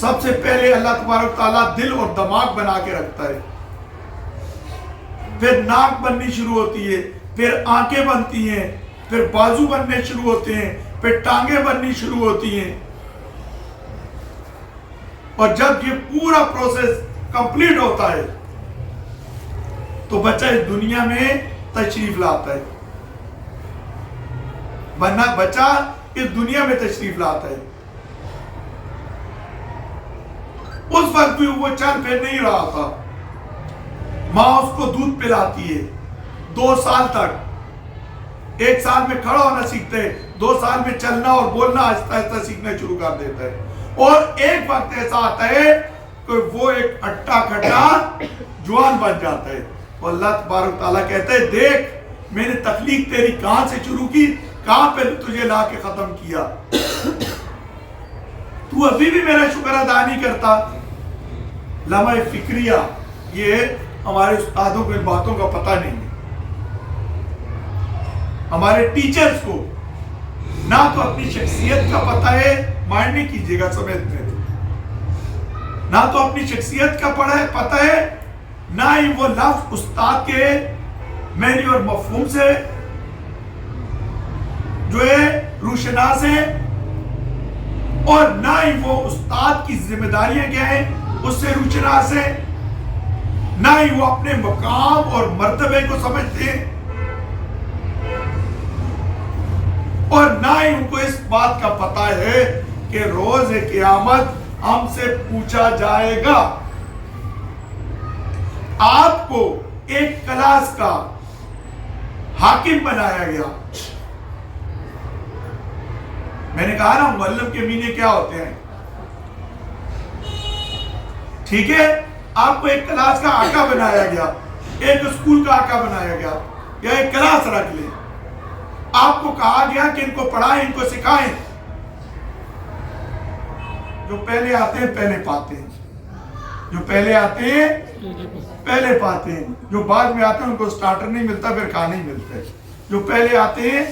سب سے پہلے اللہ تبارک تعالیٰ دل اور دماغ بنا کے رکھتا ہے، پھر ناک بننی شروع ہوتی ہے، پھر آنکھیں بنتی ہیں، پھر بازو بننے شروع ہوتے ہیں، پھر ٹانگیں بننی شروع ہوتی ہیں۔ اور جب یہ پورا پروسیس کمپلیٹ ہوتا ہے تو بچہ اس دنیا میں تشریف لاتا ہے، ورنہ بچہ اس دنیا میں تشریف لاتا ہے۔ اس وقت بھی وہ چل پھر نہیں رہا تھا، ماں اس کو دودھ پلاتی ہے 2 سال تک، 1 سال میں کھڑا ہونا سیکھتے ہیں، 2 سال میں چلنا اور بولنا آہستہ آہستہ سیکھنا شروع کر دیتا ہے، اور ایک وقت ایسا آتا ہے کہ وہ ایک اٹھا کھٹا جوان بن جاتا ہے۔ اور اللہ تبارک تعالیٰ کہتا ہے دیکھ میں نے تخلیق تیری کہاں سے شروع کی، کہاں پہ تجھے لا کے ختم کیا، تو ابھی بھی میرا شکر ادا نہیں کرتا۔ لمحہ فکریہ، یہ ہمارے استادوں کو ان باتوں کا پتہ نہیں ہے، ہمارے ٹیچرز کو نہ تو اپنی شخصیت کا پتہ ہے، مائنڈ نہیں کیجیے گا سمیت میں، نہ تو اپنی شخصیت کا پتہ ہے، نہ ہی وہ لفظ استاد کے معنی اور مفہوم سے جو ہے روشناس ہے، اور نہ ہی وہ استاد کی ذمہ داریاں کیا ہیں اس سے روشناس ہے، نہ ہی وہ اپنے مقام اور مرتبے کو سمجھتے ہیں، اور نہ ہی ان کو اس بات کا پتہ ہے کہ روز قیامت ہم سے پوچھا جائے گا۔ آپ کو ایک کلاس کا حاکم بنایا گیا، میں نے کہا نا معلم کے معنی کیا ہوتے ہیں، ٹھیک ہے، آپ کو ایک کلاس کا آقا بنایا گیا، ایک اسکول کا آقا بنایا گیا، یا ایک کلاس رکھ لیں، آپ کو کہا گیا کہ ان کو پڑھائیں، ان کو سکھائیں، جو پہلے آتے ہیں پہلے پاتے ہیں، جو پہلے آتے ہیں پہلے پاتے ہیں، جو بعد میں آتے ہیں ان کو سٹارٹر نہیں ملتا، پھر کھانا نہیں ملتا ہے، جو پہلے آتے ہیں۔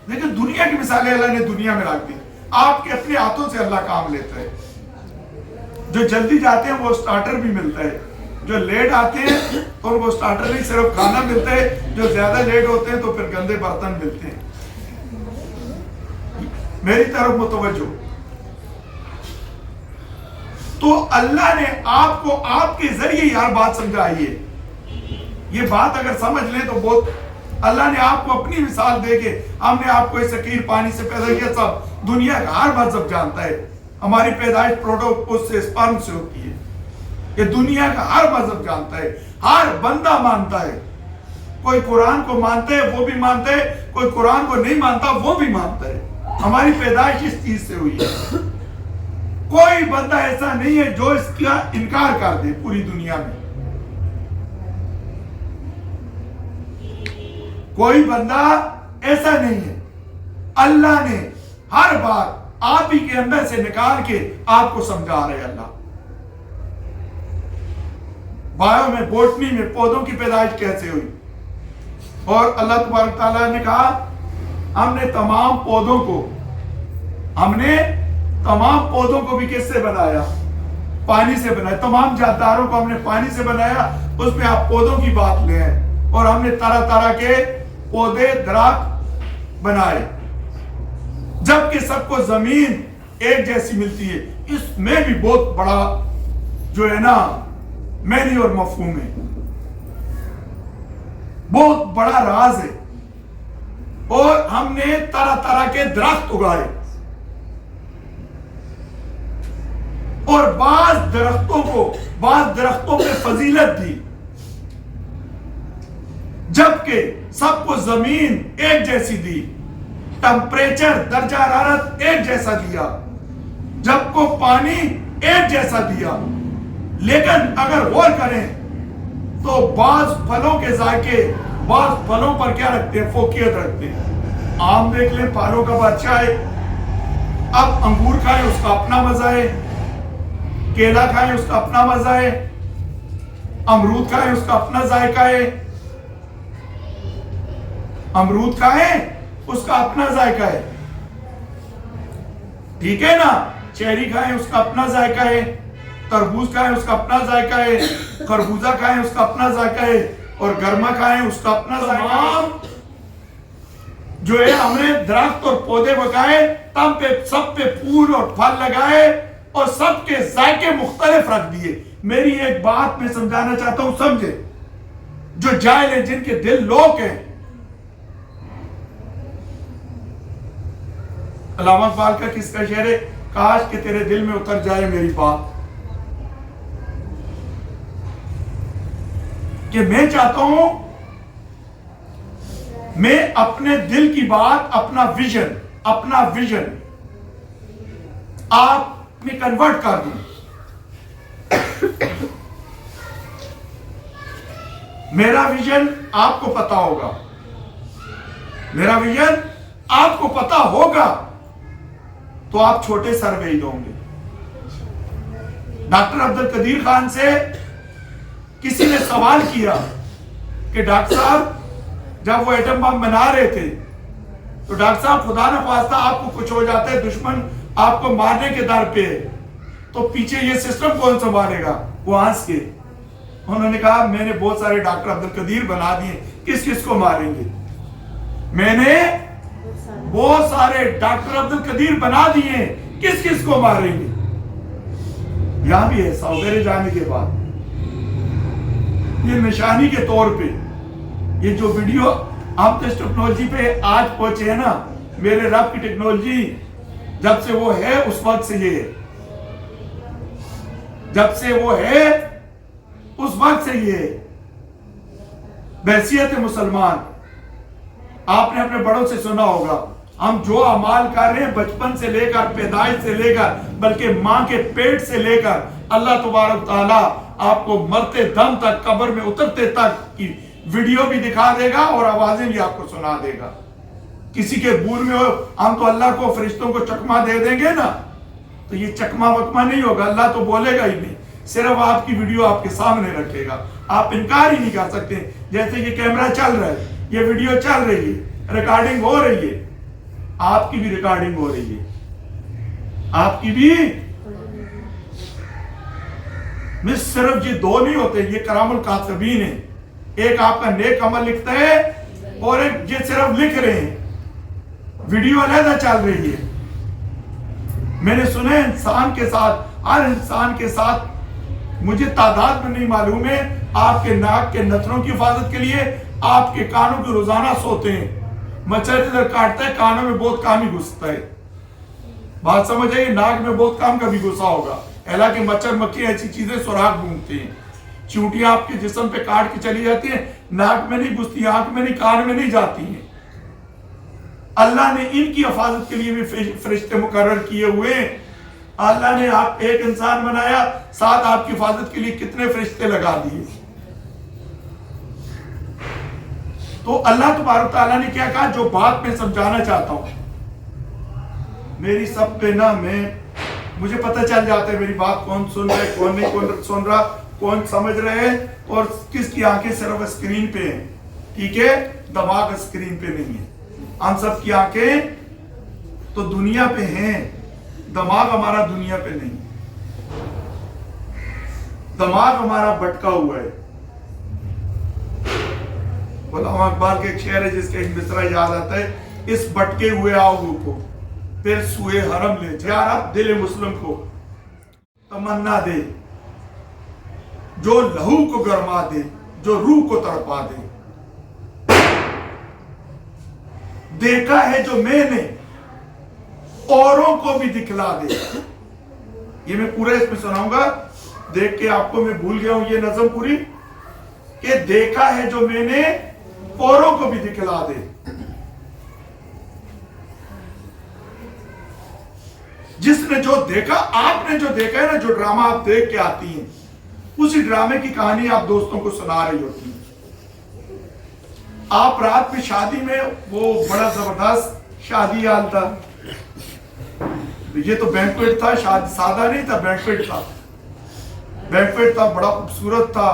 لیکن دنیا کی مثالیں اللہ نے دنیا میں رکھ دی، آپ کے اپنے ہاتھوں سے اللہ کام لیتا ہے، جو جلدی جاتے ہیں وہ سٹارٹر بھی ملتا ہے، جو لیٹ آتے ہیں اور وہ سٹارٹر نہیں صرف کھانا ملتا ہے، جو زیادہ لیٹ ہوتے ہیں تو پھر گندے برتن ملتے ہیں۔ میری طرف متوجہ، تو تو اللہ نے آپ کو آپ کے ذریعے ہر بات سمجھائی ہے. یہ بات اگر سمجھ لیں تو بہت, اللہ نے آپ کو اپنی مثال دے کے, ہم نے آپ کو اس حقیر پانی سے پیدا کیا, سب دنیا کا ہر مذہب جانتا ہے ہماری پیدائش پروٹوپوس سے اسپرم سے ہوتی ہے. یہ دنیا کا ہر مذہب جانتا ہے, ہر بندہ مانتا ہے. کوئی قرآن کو مانتا ہے وہ بھی مانتا ہے, کوئی قرآن کو نہیں مانتا وہ بھی مانتا ہے. ہماری پیدائش اس چیز سے ہوئی ہے. کوئی بندہ ایسا نہیں ہے جو اس کا انکار کر دے پوری دنیا میں. کوئی بندہ ایسا نہیں ہے. اللہ نے ہر بات آپ ہی کے اندر سے نکال کے آپ کو سمجھا رہے. اللہ بایو میں, بوٹنی میں پودوں کی پیدائش کیسے ہوئی, اور اللہ تبارک تعالیٰ نے کہا ہم نے تمام پودوں کو بھی کس سے بنایا, پانی سے بنایا. تمام جانداروں کو ہم نے پانی سے بنایا, اس میں آپ پودوں کی بات لے ہیں. اور ہم نے طرح طرح کے پودے درخت بنائے, جبکہ سب کو زمین ایک جیسی ملتی ہے. اس میں بھی بہت بڑا جو ہے نا معنی اور مفہوم ہے, بہت بڑا راز ہے. اور ہم نے طرح طرح کے درخت اگائے, اور بعض درختوں پہ فضیلت دی, جبکہ سب کو زمین ایک جیسی دی. ٹمپریچر درجہ حرارت ایک جیسا دیا, جب کو پانی ایک جیسا دیا. لیکن اگر غور کریں تو بعض پھلوں کے ذائقے بعض پھلوں پر کیا رکھتے ہیں, فوقیت رکھتے ہیں. آم دیکھ لیں, پھلوں کا بادشاہ ہے. اب انگور کھائیں اس کا اپنا مزہ ہے, کیلا کھائیں اس کا اپنا مزہ ہے, امرود کھائیں اس کا اپنا ذائقہ ہے. امرود کھائیں اس کا اپنا ذائقہ ہے, ٹھیک ہے نا. چیری کھائیں اس کا اپنا ذائقہ ہے, تربوز کھائیں اس کا اپنا ذائقہ ہے, خربوزہ کھائیں اس کا اپنا ذائقہ ہے, اور گرما کھائیں اس کا اپنا ذائقہ ہے. جو ہے ہم نے درخت اور پودے بگائے, تب پہ سب پہ پھول اور پھل لگائے, اور سب کے ذائقے مختلف رکھ دیے. میری ایک بات میں سمجھانا چاہتا ہوں, سمجھے. جو جاہل ہیں, جن کے دل لوک ہیں, علامہ اقبال کا کس کا شعر ہے, کاش کہ تیرے دل میں اتر جائے میری بات. کہ میں چاہتا ہوں میں اپنے دل کی بات, اپنا ویژن آپ میں کنورٹ کر دوں. میرا ویژن آپ کو پتا ہوگا, میرا ویژن آپ کو پتا ہوگا, تو آپ چھوٹے سروے دوں گے. ڈاکٹر عبدالقدیر خان سے کسی نے سوال کیا کہ ڈاکٹر صاحب جب وہ ایٹم بم بنا رہے تھے تو ڈاکٹر صاحب خدا نہ خواستہ آپ کو کچھ ہو جاتا ہے, دشمن آپ کو مارنے کے در پہ, تو پیچھے یہ سسٹم کون سنبھالے گا؟ وہ ہنس کے انہوں نے کہا میں نے بہت سارے ڈاکٹر عبدالقدیر بنا دیے, کس کو ماریں گے؟ میں نے بہت سارے ڈاکٹر عبدالقدیر بنا دیے, کس کو ماریں گے؟ یہاں بھی ہے سعودی جانے کے بعد یہ نشانی کے طور پہ یہ جو ویڈیو آپ اس ٹیکنالوجی پہ آج پہنچے ہیں نا, میرے رب کی ٹیکنالوجی جب سے وہ ہے اس وقت سے یہ ہے, جب سے وہ ہے اس وقت سے یہ ہے. بحیثیت مسلمان آپ نے اپنے بڑوں سے سنا ہوگا, ہم جو اعمال کر رہے ہیں بچپن سے لے کر, پیدائش سے لے کر, بلکہ ماں کے پیٹ سے لے کر اللہ تبارک تعالیٰ آپ کو مرتے دم تک, قبر میں اترتے تک کی ویڈیو بھی دکھا دے گا اور آوازیں بھی آپ کو سنا دے گا. کسی کے بور میں ہو, ہم تو اللہ کو فرشتوں کو چکما دے دیں گے نا, تو یہ چکما وکما نہیں ہوگا, اللہ تو بولے گا ہی نہیں, صرف آپ کی ویڈیو آپ کے سامنے رکھے گا. آپ انکار ہی نہیں کر سکتے. جیسے یہ کیمرہ چل رہا ہے, یہ ویڈیو چل رہی ہے, ریکارڈنگ ہو رہی ہے, آپ کی بھی ریکارڈنگ ہو رہی ہے, آپ کی بھی. صرف یہ دو نہیں ہوتے, یہ کرام الکاتبین ہیں. ایک آپ کا نیک عمل لکھتا ہے اور ایک یہ صرف لکھ رہے ہیں, ویڈیو علیحدہ چل رہی ہے. میں نے سنا انسان کے ساتھ ہر انسان کے ساتھ مجھے تعداد میں نہیں معلوم ہے، آپ کے ناک کے نتنوں کی حفاظت کے لیے آپ کے کانوں کی روزانہ سوتے ہیں. مچھر ادھر کاٹتا ہے، کانوں میں بہت کام ہی گھستا ہے. بات سمجھ آئی؟ ناک میں بہت کام کبھی گھسا ہوگا، حالانکہ مچھر مکھی ایسی چیزیں سوراخ ڈھونڈتے ہیں. چیونٹیاں آپ کے جسم پہ کاٹ کے چلی جاتی ہیں، ناک میں نہیں گھستی، آنکھ میں نہیں، کان میں نہیں جاتی ہیں. اللہ نے ان کی حفاظت کے لیے بھی فرشتے مقرر کیے ہوئے ہیں. اللہ نے آپ ایک انسان بنایا، ساتھ آپ کی حفاظت کے لیے کتنے فرشتے لگا دیے. تو اللہ تبارک تعالیٰ نے کیا کہا؟ جو بات میں سمجھانا چاہتا ہوں میری سب پہ نا، مجھے پتہ چل جاتا ہے میری بات کون سن رہا ہے، کون نہیں کون سن رہا، کون سمجھ رہے ہیں، اور کس کی آنکھیں صرف اسکرین پہ ہیں. ٹھیک ہے؟ دماغ اسکرین پہ نہیں ہے. ہم سب کی آنکھیں تو دنیا پہ ہیں، دماغ ہمارا دنیا پہ نہیں. دماغ ہمارا بھٹکا ہوا ہے. علامہ اقبال کے ایک شعر ہے جس کا ایک مصرع یاد آتا ہے: اس بھٹکے ہوئے آہو کو پھر سوئے حرم لے جا. یا رب دل مسلم کو تمنا دے، جو لہو کو گرما دے، جو روح کو تڑپا دے. دیکھا ہے جو میں نے اوروں کو بھی دکھلا دے. یہ میں پورا اس میں سناؤں گا، دیکھ کے آپ کو میں بھول گیا ہوں یہ نظم پوری، کہ دیکھا ہے جو میں نے اوروں کو بھی دکھلا دے. جس نے جو دیکھا، آپ نے جو دیکھا ہے نا، جو ڈرامہ آپ دیکھ کے آتی ہیں، اسی ڈرامے کی کہانی آپ دوستوں کو سنا رہی ہوتی ہیں. آپ رات میں شادی میں، وہ بڑا زبردست شادی حال تھا. یہ تو بینکویٹ تھا، شادی سادہ نہیں تھا، بینکویٹ تھا. بینکویٹ تھا، بڑا خوبصورت تھا،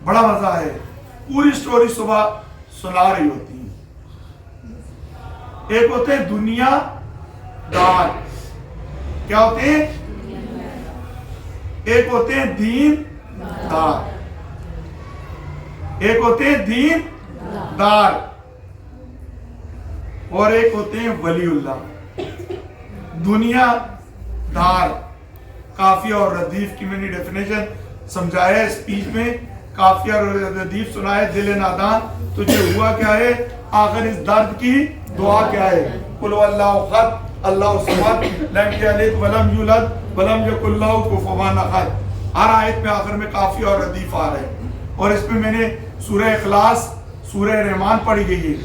بڑا مزہ ہے. پوری سٹوری صبح سنا رہی ہوتی ہیں. ایک ہوتے ہیں دنیا دار. کیا ہوتے ہیں؟ ایک ہوتے ہیں دین دار. ایک ہوتے ہیں دین دار اور ایک ہوتے ہیں ولی اللہ. دنیا دار، کافیہ اور ردیف کی میں نے ڈیفینیشن سمجھایا ہے اسپیچ میں. کافیہ اور ردیف سنا ہے: دل نادان تجھے ہوا کیا ہے، آخر اس درد کی دعا کیا ہے. قل واللہ احد اللہ الصمد لم یلد ولم یولد ولم یکن لہ کفوا احد. ہر آیت میں آخر میں کافیہ اور ردیف آ رہے ہیں. اور اس میں نے سورہ اخلاص، سورہ رحمان پڑھی گئی ہے.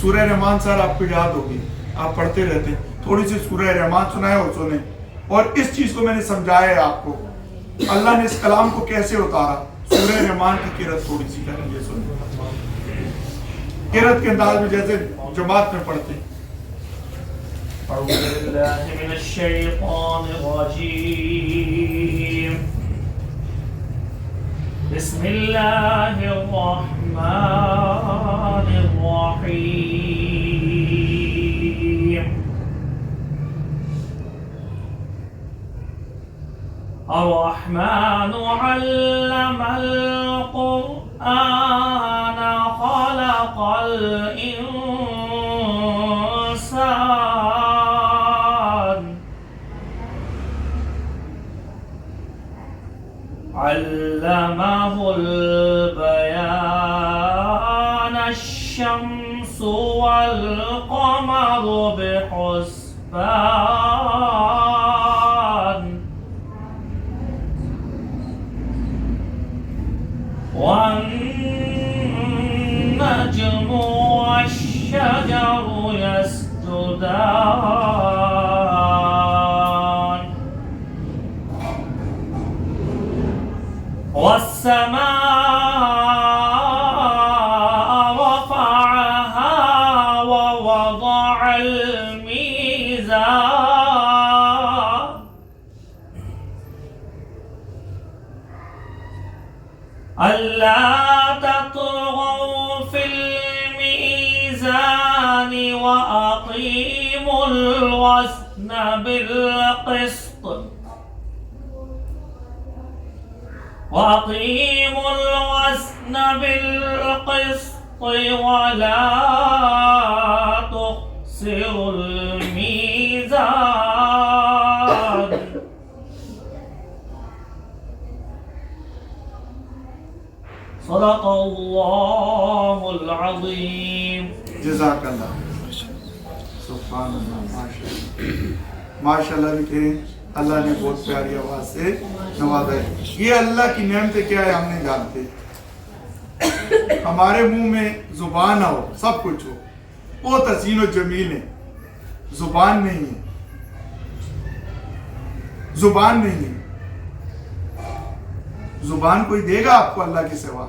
سورہ رحمان سر آپ کو یاد ہوگی، آپ پڑھتے رہتے ہیں. تھوڑی سی سورہ رحمان سنائے اور سنیں. اور اس چیز کو میں نے سمجھایا ہے آپ کو، اللہ نے اس کلام کو کیسے اتارا. سورہ رحمان کی قرأت تھوڑی سی کریں گے، سنیں. قرأت کے انداز میں جیسے جماعت میں پڑھتے ہیں. أعوذ بالله من الشيطان الرجيم. بسم الله الرحمن الرحيم. الرحمن علم القرآن خلق الإنسان علمه البيان الشمس والقمر بحسبان والنجم والشجر يسجدان والسماء رفعها ووضع الميزان ألا تطغوا في الميزان وأقيموا الوزن بالقسط ولا تخسروا الميزان صدق اللہ العظیم. جزاک اللہ. سبحان اللہ. ماشاء اللہ لکھیں اللہ نے بہت پیاری آواز سے نوازا ہے. یہ اللہ کی نعمتیں کیا ہے ہم نہیں جانتے. ہمارے منہ میں زبان ہو, سب کچھ ہو, بہت حسین و جمیل ہے, زبان نہیں ہے, زبان نہیں ہے. زبان کوئی دے گا آپ کو اللہ کے سوا؟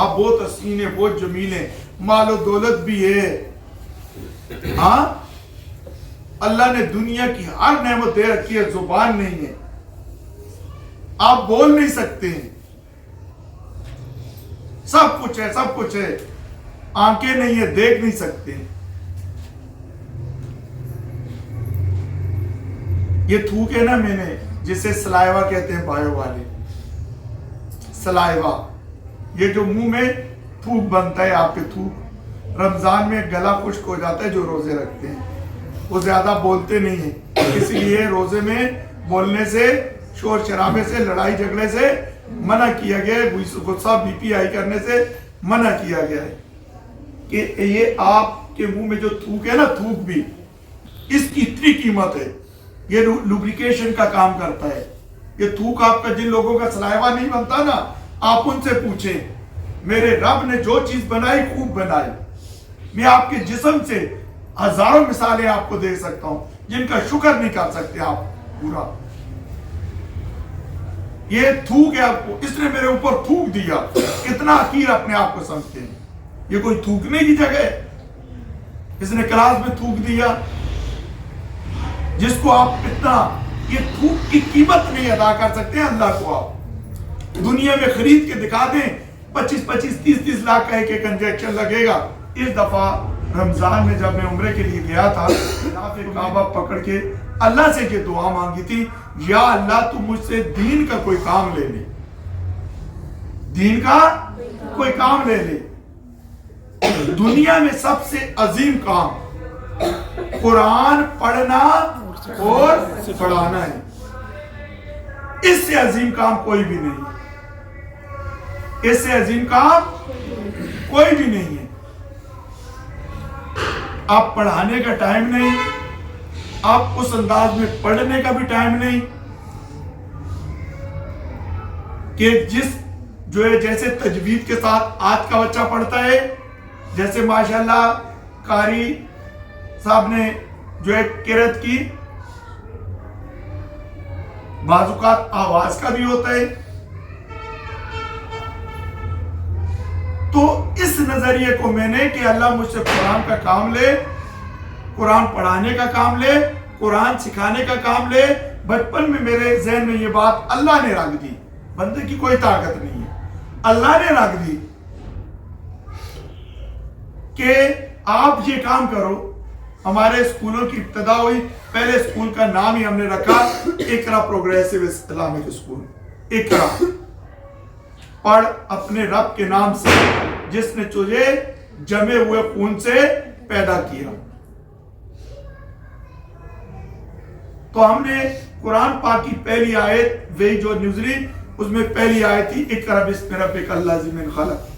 آپ بہت حسین ہیں, بہت جمیل ہیں, مال و دولت بھی ہے, ہاں اللہ نے دنیا کی ہر نعمت دے رکھی ہے, زبان نہیں ہے, آپ بول نہیں سکتے ہیں. سب کچھ ہے, سب کچھ ہے, آنکھیں نہیں ہے, دیکھ نہیں سکتے. یہ تھوک ہے نا, میں نے جسے سلائیوا کہتے ہیں بھائیوں والے, سلائیوا, یہ جو منہ میں تھوک بنتا ہے آپ کے, تھوک. رمضان میں گلا خشک ہو جاتا ہے جو روزے رکھتے ہیں, وہ زیادہ بولتے نہیں ہیں, اس لیے روزے میں بولنے سے, شور شرابے سے, لڑائی جھگڑے سے منع کیا گیا ہے, غصہ بی پی آئی کرنے سے منع کیا گیا ہے. کہ یہ آپ کے منہ میں جو تھوک ہے نا, تھوک بھی اس کی اتنی قیمت ہے, یہ لوبریکیشن کا کام کرتا ہے. یہ تھوک آپ کا جن لوگوں کا سلائیوا نہیں بنتا نا, آپ ان سے پوچھیں. میرے رب نے جو چیز بنائی خوب بنائی. میں آپ کے جسم سے ہزاروں مثالیں آپ کو دے سکتا ہوں جن کا شکر نہیں کر سکتے آپ پورا. یہ تھوک ہے آپ کو, اس نے میرے اوپر تھوک دیا, کتنا حقیر اپنے آپ کو سمجھتے ہیں. یہ کوئی تھوکنے کی جگہ ہے؟ اس نے کلاس میں تھوک دیا, جس کو آپ اتنا, یہ تھوک کی قیمت نہیں ادا کر سکتے ہیں. اللہ کو آپ دنیا میں خرید کے دکھا دیں, 25-30 لاکھ کا ایک انجیکشن لگے گا. اس دفعہ رمضان میں جب میں عمرے کے لیے گیا تھا, کعبہ پکڑ کے اللہ سے یہ دعا مانگی تھی, یا اللہ تو مجھ سے دین کا کوئی کام لے لے, دین کا کوئی کام لے لے. دنیا میں سب سے عظیم کام قرآن پڑھنا اور پڑھانا ہے. اس سے عظیم کام کوئی بھی نہیں, اس سے عظیم کام کوئی بھی نہیں ہے. آپ پڑھانے کا ٹائم نہیں, آپ اس انداز میں پڑھنے کا بھی ٹائم نہیں کہ جس جو ہے جیسے تجوید کے ساتھ آج کا بچہ پڑھتا ہے, جیسے ماشاءاللہ قاری صاحب نے جو ہے قرأت کی, بعض اوقات آواز کا بھی ہوتا ہے. تو اس نظریے کو میں نے کہ اللہ مجھ سے قرآن کا کام لے, قرآن پڑھانے کا کام لے, قرآن سکھانے کا کام لے. بچپن میں میرے ذہن میں یہ بات اللہ نے رکھ دی, بندے کی کوئی طاقت نہیں ہے, اللہ نے رکھ دی کہ آپ یہ کام کرو. ہمارے اسکولوں کی ابتدا ہوئی, پہلے اسکول کا نام ہی ہم نے رکھا اقرا پروگریسو اسلامک اسکول. اقرا, پڑھ اپنے رب کے نام سے جس نے تجھے جمے ہوئے خون سے پیدا کیا. تو ہم نے قرآن پاک کی پہلی آیت وہی جو نزلی, اس میں پہلی آیت تھی اقرا بسم ربک الذی من خلق.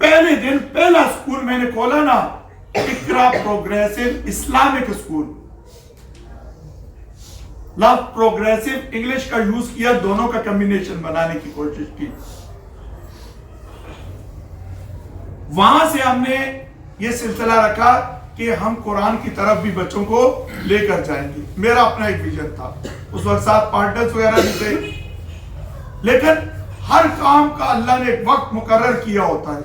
پہلے دن پہلا اسکول میں نے کھولا نا, اقرا پروگریسو اسلامک اسکول. لفظ پروگریسو انگلش کا یوز کیا, دونوں کا کمبینیشن بنانے کی کوشش کی. وہاں سے ہم نے یہ سلسلہ رکھا کہ ہم قرآن کی طرف بھی بچوں کو لے کر جائیں گے. میرا اپنا ایک ویژن تھا, اس وقت ساتھ پارٹنرز وغیرہ بھی تھے, لیکن ہر کام کا اللہ نے ایک وقت مقرر کیا ہوتا ہے.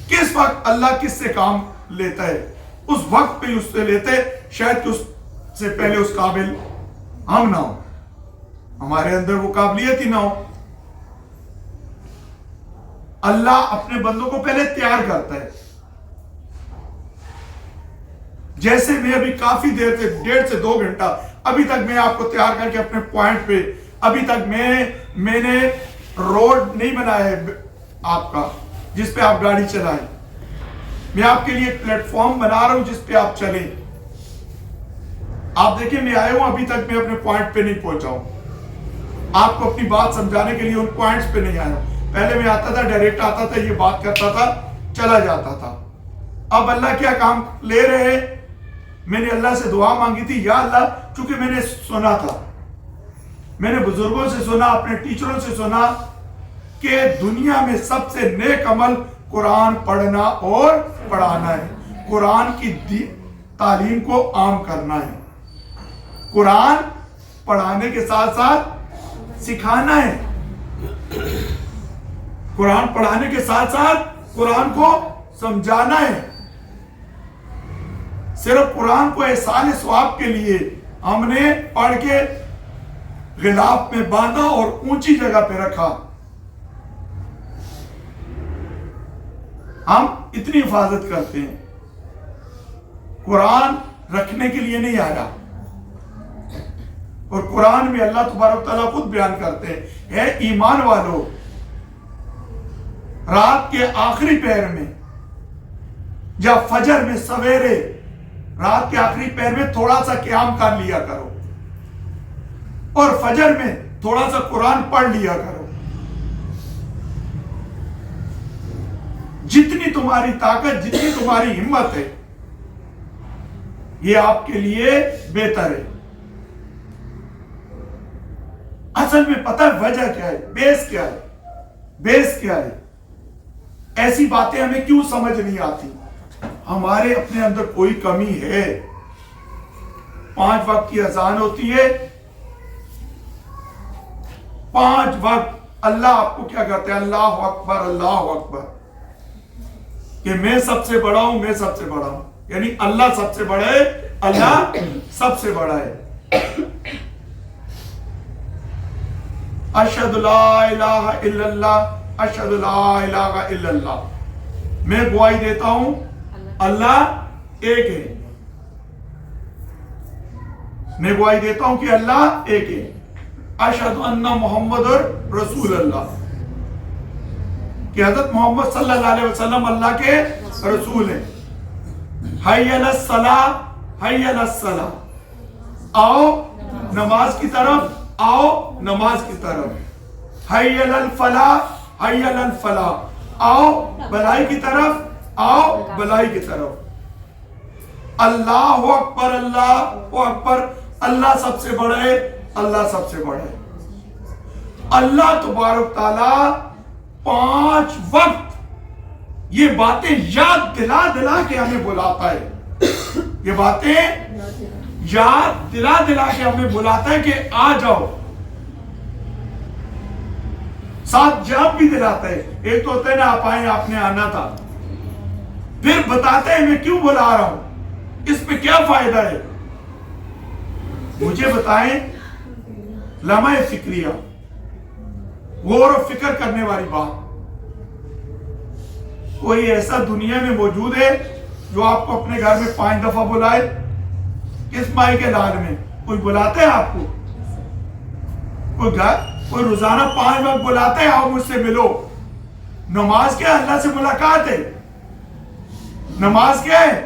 کس وقت اللہ کس سے کام لیتا ہے, اس وقت پہ اس سے لیتے. شاید کہ اس سے پہلے اس قابل ہم نہ ہو, ہمارے اندر وہ قابلیت ہی نہ ہو. اللہ اپنے بندوں کو پہلے تیار کرتا ہے. جیسے میں ابھی کافی دیر سے 1.5 سے 2 گھنٹہ ابھی تک میں آپ کو تیار کر کے اپنے پوائنٹ پہ, ابھی تک میں نے روڈ نہیں بنایا ہے آپ کا جس پہ آپ گاڑی چلائیں. میں آپ کے لیے ایک پلیٹ فارم بنا رہا ہوں جس پہ آپ چلیں. آپ دیکھیں میں آیا ہوں, ابھی تک میں اپنے پوائنٹ پہ نہیں پہنچا ہوں. آپ کو اپنی بات سمجھانے کے لیے ان پوائنٹس پہ نہیں آیا ہوں. پہلے میں آتا تھا, ڈائریکٹ آتا تھا, یہ بات کرتا تھا, چلا جاتا تھا. اب اللہ کیا کام لے رہے ہیں؟ میں نے اللہ سے دعا مانگی تھی, یا اللہ, چونکہ میں نے سنا تھا, میں نے بزرگوں سے سنا, اپنے ٹیچروں سے سنا کہ دنیا میں سب سے نیک عمل قرآن پڑھنا اور پڑھانا ہے, قرآن کی تعلیم کو عام کرنا ہے, قرآن پڑھانے کے ساتھ ساتھ سکھانا ہے, قرآن پڑھانے کے ساتھ ساتھ قرآن کو سمجھانا ہے. صرف قرآن کو احسان ثواب کے لیے ہم نے پڑھ کے غلاف میں باندھا اور اونچی جگہ پہ رکھا. ہم اتنی حفاظت کرتے ہیں, قرآن رکھنے کے لیے نہیں آیا. اور قرآن میں اللہ تبارک تعالیٰ خود بیان کرتے ہیں, اے ایمان والو, رات کے آخری پہر میں یا فجر میں سویرے, رات کے آخری پہر میں تھوڑا سا قیام کر لیا کرو, اور فجر میں تھوڑا سا قرآن پڑھ لیا کرو. جتنی تمہاری طاقت, جتنی تمہاری ہمت ہے, یہ آپ کے لیے بہتر ہے. اصل میں پتہ ہے وجہ کیا ہے, بیس کیا ہے, بیس کیا ہے. ایسی باتیں ہمیں کیوں سمجھ نہیں آتی؟ ہمارے اپنے اندر کوئی کمی ہے. 5 وقت کی اذان ہوتی ہے, 5 وقت اللہ آپ کو کیا کہتے ہیں, اللہ اکبر, اللہ اکبر, کہ میں سب سے بڑا ہوں, میں سب سے بڑا ہوں, یعنی اللہ سب سے بڑا ہے, اللہ سب سے بڑا ہے. اشہد لا الہ الا اللہ, اشہد لا الہ الا اللہ, میں گواہی دیتا ہوں اللہ ایک ہے, میں گواہی دیتا ہوں کہ اللہ ایک ہے. اشہد ان محمد رسول اللہ, کہ حضرت محمد صلی اللہ علیہ وسلم اللہ کے رسول ہیں. حی علی الصلاۃ, حی علی الصلاۃ, آؤ نماز کی طرف, آؤ نماز کی طرف. حی علی الفلاح, حی علی الفلاح, آؤ بھلائی کی طرف, آؤ بھلائی کی طرف. اللہ اکبر, اللہ اکبر, اللہ سب سے بڑا ہے, اللہ سب سے بڑا ہے. اللہ تبارک تعالیٰ 5 وقت یہ باتیں یاد دلا دلا کے ہمیں بلاتا ہے, یہ باتیں یاد دلا دلا کے ہمیں بلاتا ہے کہ آ جاؤ. ساتھ جواب بھی دلاتا ہے. ایک تو ہوتا ہے نا, آپ آئیں, آپ نے آنا تھا, پھر بتاتے ہیں میں کیوں بلا رہا ہوں, اس پہ کیا فائدہ ہے, مجھے بتائیں. لمحہ فکریہ, غور و فکر کرنے والی بات. کوئی ایسا دنیا میں موجود ہے جو آپ کو اپنے گھر میں 5 دفعہ بلائے؟ کس مائی کے لال میں کوئی بلاتا ہے آپ کو؟ کوئی روزانہ 5 وقت بلاتا ہے, آؤ مجھ سے ملو. نماز کیا ہے؟ اللہ سے ملاقات ہے. نماز کیا ہے؟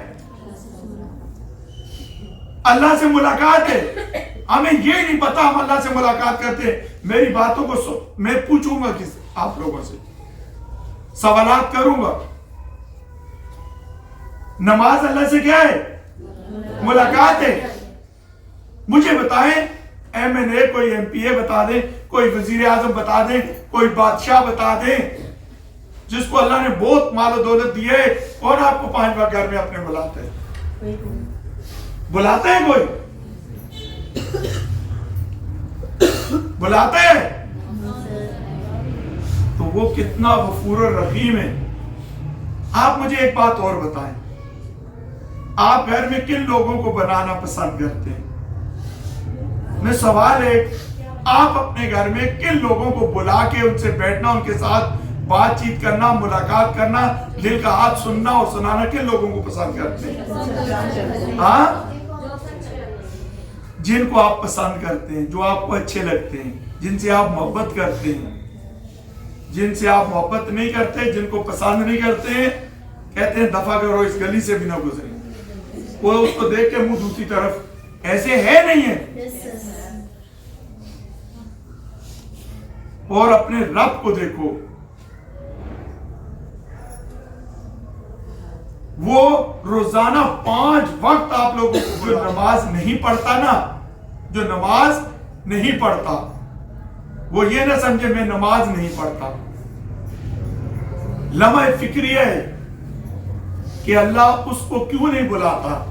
اللہ سے ملاقات ہے. ہمیں یہ نہیں پتا ہم اللہ سے ملاقات کرتے ہیں. میری باتوں کو میں پوچھوں گا کس آپ لوگوں سے, سوالات کروں گا. نماز اللہ سے کیا ہے؟ ملاقات ہے. مجھے بتائیں, MNA, کوئی MPA بتا دیں, کوئی وزیر اعظم بتا دیں, کوئی بادشاہ بتا دیں, جس کو اللہ نے بہت مال و دولت دی ہے, کون آپ کو 5 وقت گھر میں اپنے بلاتا ہے؟ بلاتا ہے کوئی؟ بلاتا ہے؟ تو وہ کتنا غفور الرحیم ہے. آپ مجھے ایک بات اور بتائیں, آپ گھر میں کن لوگوں کو بنانا پسند کرتے ہیں؟ میں سوال ہے, آپ اپنے گھر میں کن لوگوں کو بلا کے ان سے بیٹھنا, ان کے ساتھ بات چیت کرنا, ملاقات کرنا, دل کا ہاتھ سننا اور سنانا کن لوگوں کو پسند کرتے ہیں؟ ہاں, جن کو آپ پسند کرتے ہیں, جو آپ کو اچھے لگتے ہیں, جن سے آپ محبت کرتے ہیں. جن سے آپ محبت نہیں کرتے, جن کو پسند نہیں کرتے ہیں, کہتے ہیں دفع کرو, اس گلی سے بھی نہ گزرے. وہ اس کو دیکھ کے منہ دوسری طرف. ایسے ہے نہیں ہے؟ اور اپنے رب کو دیکھو. وہ روزانہ 5 وقت آپ لوگوں کو جو نماز نہیں پڑھتا نا، جو نماز نہیں پڑھتا، وہ یہ نہ سمجھے میں نماز نہیں پڑھتا. لمحہ فکری ہے کہ اللہ اس کو کیوں نہیں بلاتا.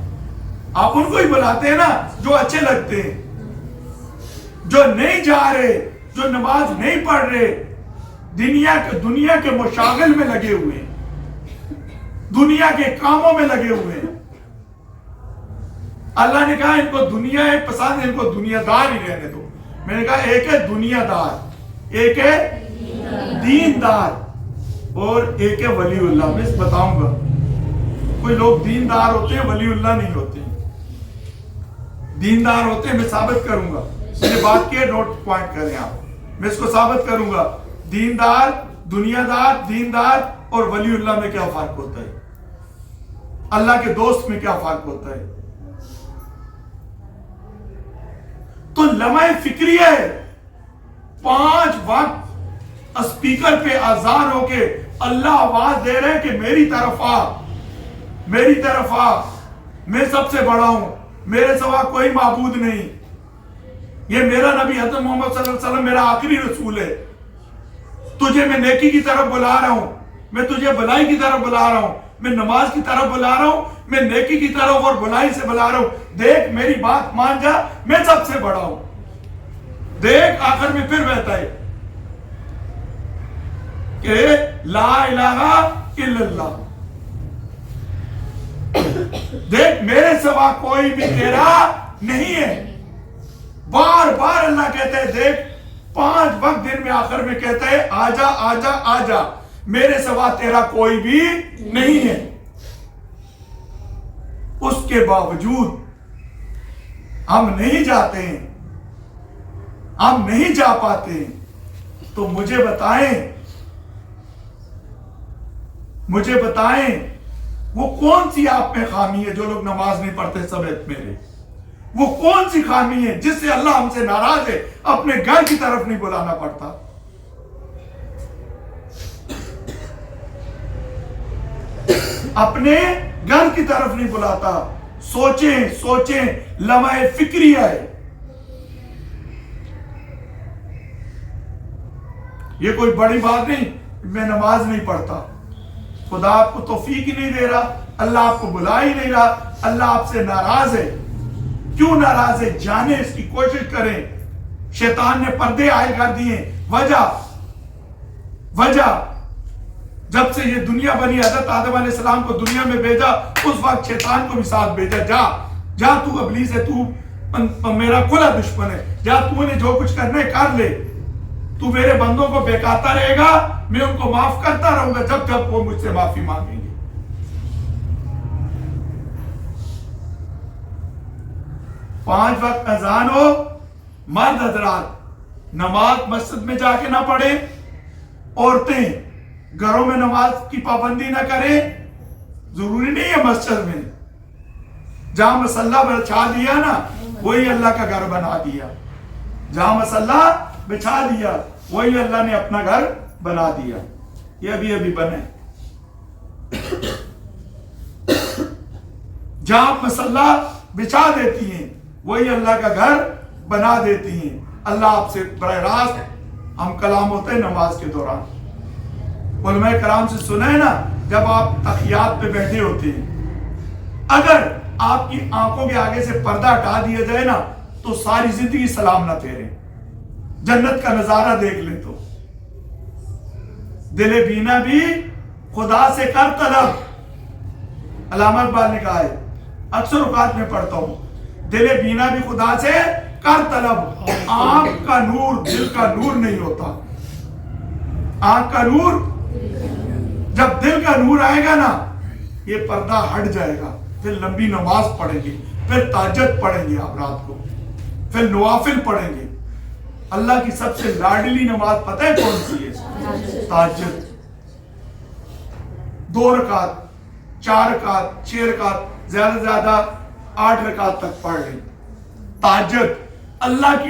آپ ان کو ہی بلاتے ہیں نا جو اچھے لگتے ہیں، جو نہیں جا رہے، جو نماز نہیں پڑھ رہے، دنیا کے مشاغل میں لگے ہوئے ہیں، دنیا کے کاموں میں لگے ہوئے ہیں. اللہ نے کہا ان کو دنیا ہے پسند ہے، ان کو دنیا دار ہی رہنے دو. میں نے کہا ایک ہے دنیا دار، ایک ہے دین دار، اور ایک ہے ولی اللہ. میں بتاؤں گا کوئی لوگ دین دار ہوتے ہیں ولی اللہ نہیں ہوتے. دین دار ہوتے ہیں، میں ثابت کروں گا. یہ بات کی ہے، نوٹ پوائنٹ کریں آپ. میں اس کو ثابت کروں گا. دین دار، دنیا دار، دین دار اور ولی اللہ میں کیا فرق ہوتا ہے، اللہ کے دوست میں کیا فرق ہوتا ہے. تو لمحہ فکری ہے 5 وقت اسپیکر پہ آزان ہو کے اللہ آواز دے رہے کہ میری طرف آ، میری طرف آ، میں سب سے بڑا ہوں، میرے سوا کوئی معبود نہیں، یہ میرا نبی حضرت محمد صلی اللہ علیہ وسلم میرا آخری رسول ہے. تجھے میں نیکی کی طرف بلا رہا ہوں، میں تجھے بلائی کی طرف بلا رہا ہوں، میں نماز کی طرف بلا رہا ہوں، میں نیکی کی طرف اور بلائی سے بلا رہا ہوں. دیکھ میری بات مان جا، میں سب سے بڑا ہوں. دیکھ آخر میں پھر بہتا ہے کہ لا الہ الا اللہ. دیکھ میرے سوا کوئی بھی تیرا نہیں ہے. بار بار اللہ کہتا ہے دیکھ 5 وقت دن میں آخر میں کہتا ہے آجا آجا آجا، میرے سوا تیرا کوئی بھی نہیں ہے. اس کے باوجود ہم نہیں جاتے ہیں، ہم نہیں جا پاتے ہیں. تو مجھے بتائیں وہ کون سی آپ میں خامی ہے جو لوگ نماز نہیں پڑھتے سمیت میرے؟ وہ کون سی خامی ہے جس سے اللہ ہم سے ناراض ہے، اپنے گھر کی طرف نہیں بلانا پڑتا؟ اپنے گھر کی طرف نہیں بلاتا. سوچیں لمحہ فکری ہے. یہ کوئی بڑی بات نہیں میں نماز نہیں پڑھتا. خدا آپ کو توفیق ہی نہیں دے رہا، اللہ آپ کو بلا ہی نہیں رہا، اللہ آپ سے ناراض ہے. کیوں ناراض ہے؟ جانے اس کی کوشش کریں. شیطان نے پردے عائل کر دیے. وجہ جب سے یہ دنیا بنی، حضرت آدم علیہ السلام کو دنیا میں بھیجا، اس وقت شیطان کو بھی ساتھ بھیجا. جا تو ابلیس ہے، تو میرا کھلا دشمن ہے، جا تو نے جو کچھ کرنا ہے کر لے، تو میرے بندوں کو بہکاتا رہے گا، میں ان کو معاف کرتا رہوں گا جب جب وہ مجھ سے معافی مانگیں گے. پانچ وقت اذان ہو، مرد حضرات نماز مسجد میں جا کے نہ پڑھیں، عورتیں گھروں میں نماز کی پابندی نہ کریں. ضروری نہیں ہے مسجد میں، جہاں مصلی بچھا دیا نا وہی اللہ کا گھر بنا دیا. جہاں مصلی بچھا دیا وہی اللہ نے اپنا گھر بنا دیا. یہ ابھی بنے. جہاں مصلی بچھا دیتی ہیں وہی اللہ کا گھر بنا دیتی ہیں. اللہ آپ سے براہ راست ہم کلام ہوتے ہیں نماز کے دوران. علماء کرام سے سنا ہے نا، جب آپ تحیات پہ بیٹھے ہوتے ہیں، اگر آپ کی آنکھوں کے آگے سے پردہ ہٹا دیا جائے نا تو ساری زندگی سلام نہ پھیریں، جنت کا نظارہ دیکھ لیں. تو دل بینا بھی خدا سے کر طلب. علامہ اقبال نے کہا ہے، اکثر اوقات میں پڑھتا ہوں، دل بینا بھی خدا سے کر طلب. آنکھ کا نور دل کا نور نہیں ہوتا. آنکھ کا نور، جب دل کا نور آئے گا نا یہ پردہ ہٹ جائے گا. پھر لمبی نماز پڑھیں گے، پھر تہجد پڑھیں گے آپ رات کو، پھر نوافل پڑھیں گے. اللہ کی سب سے لاڈلی نماز پتہ ہے کون سی ہے؟ تہجد. 2 رکعت، 4 رکعت، 6 رکعت، زیادہ سے زیادہ 8 رکعت تک پڑھ لیں. تہجد اللہ کی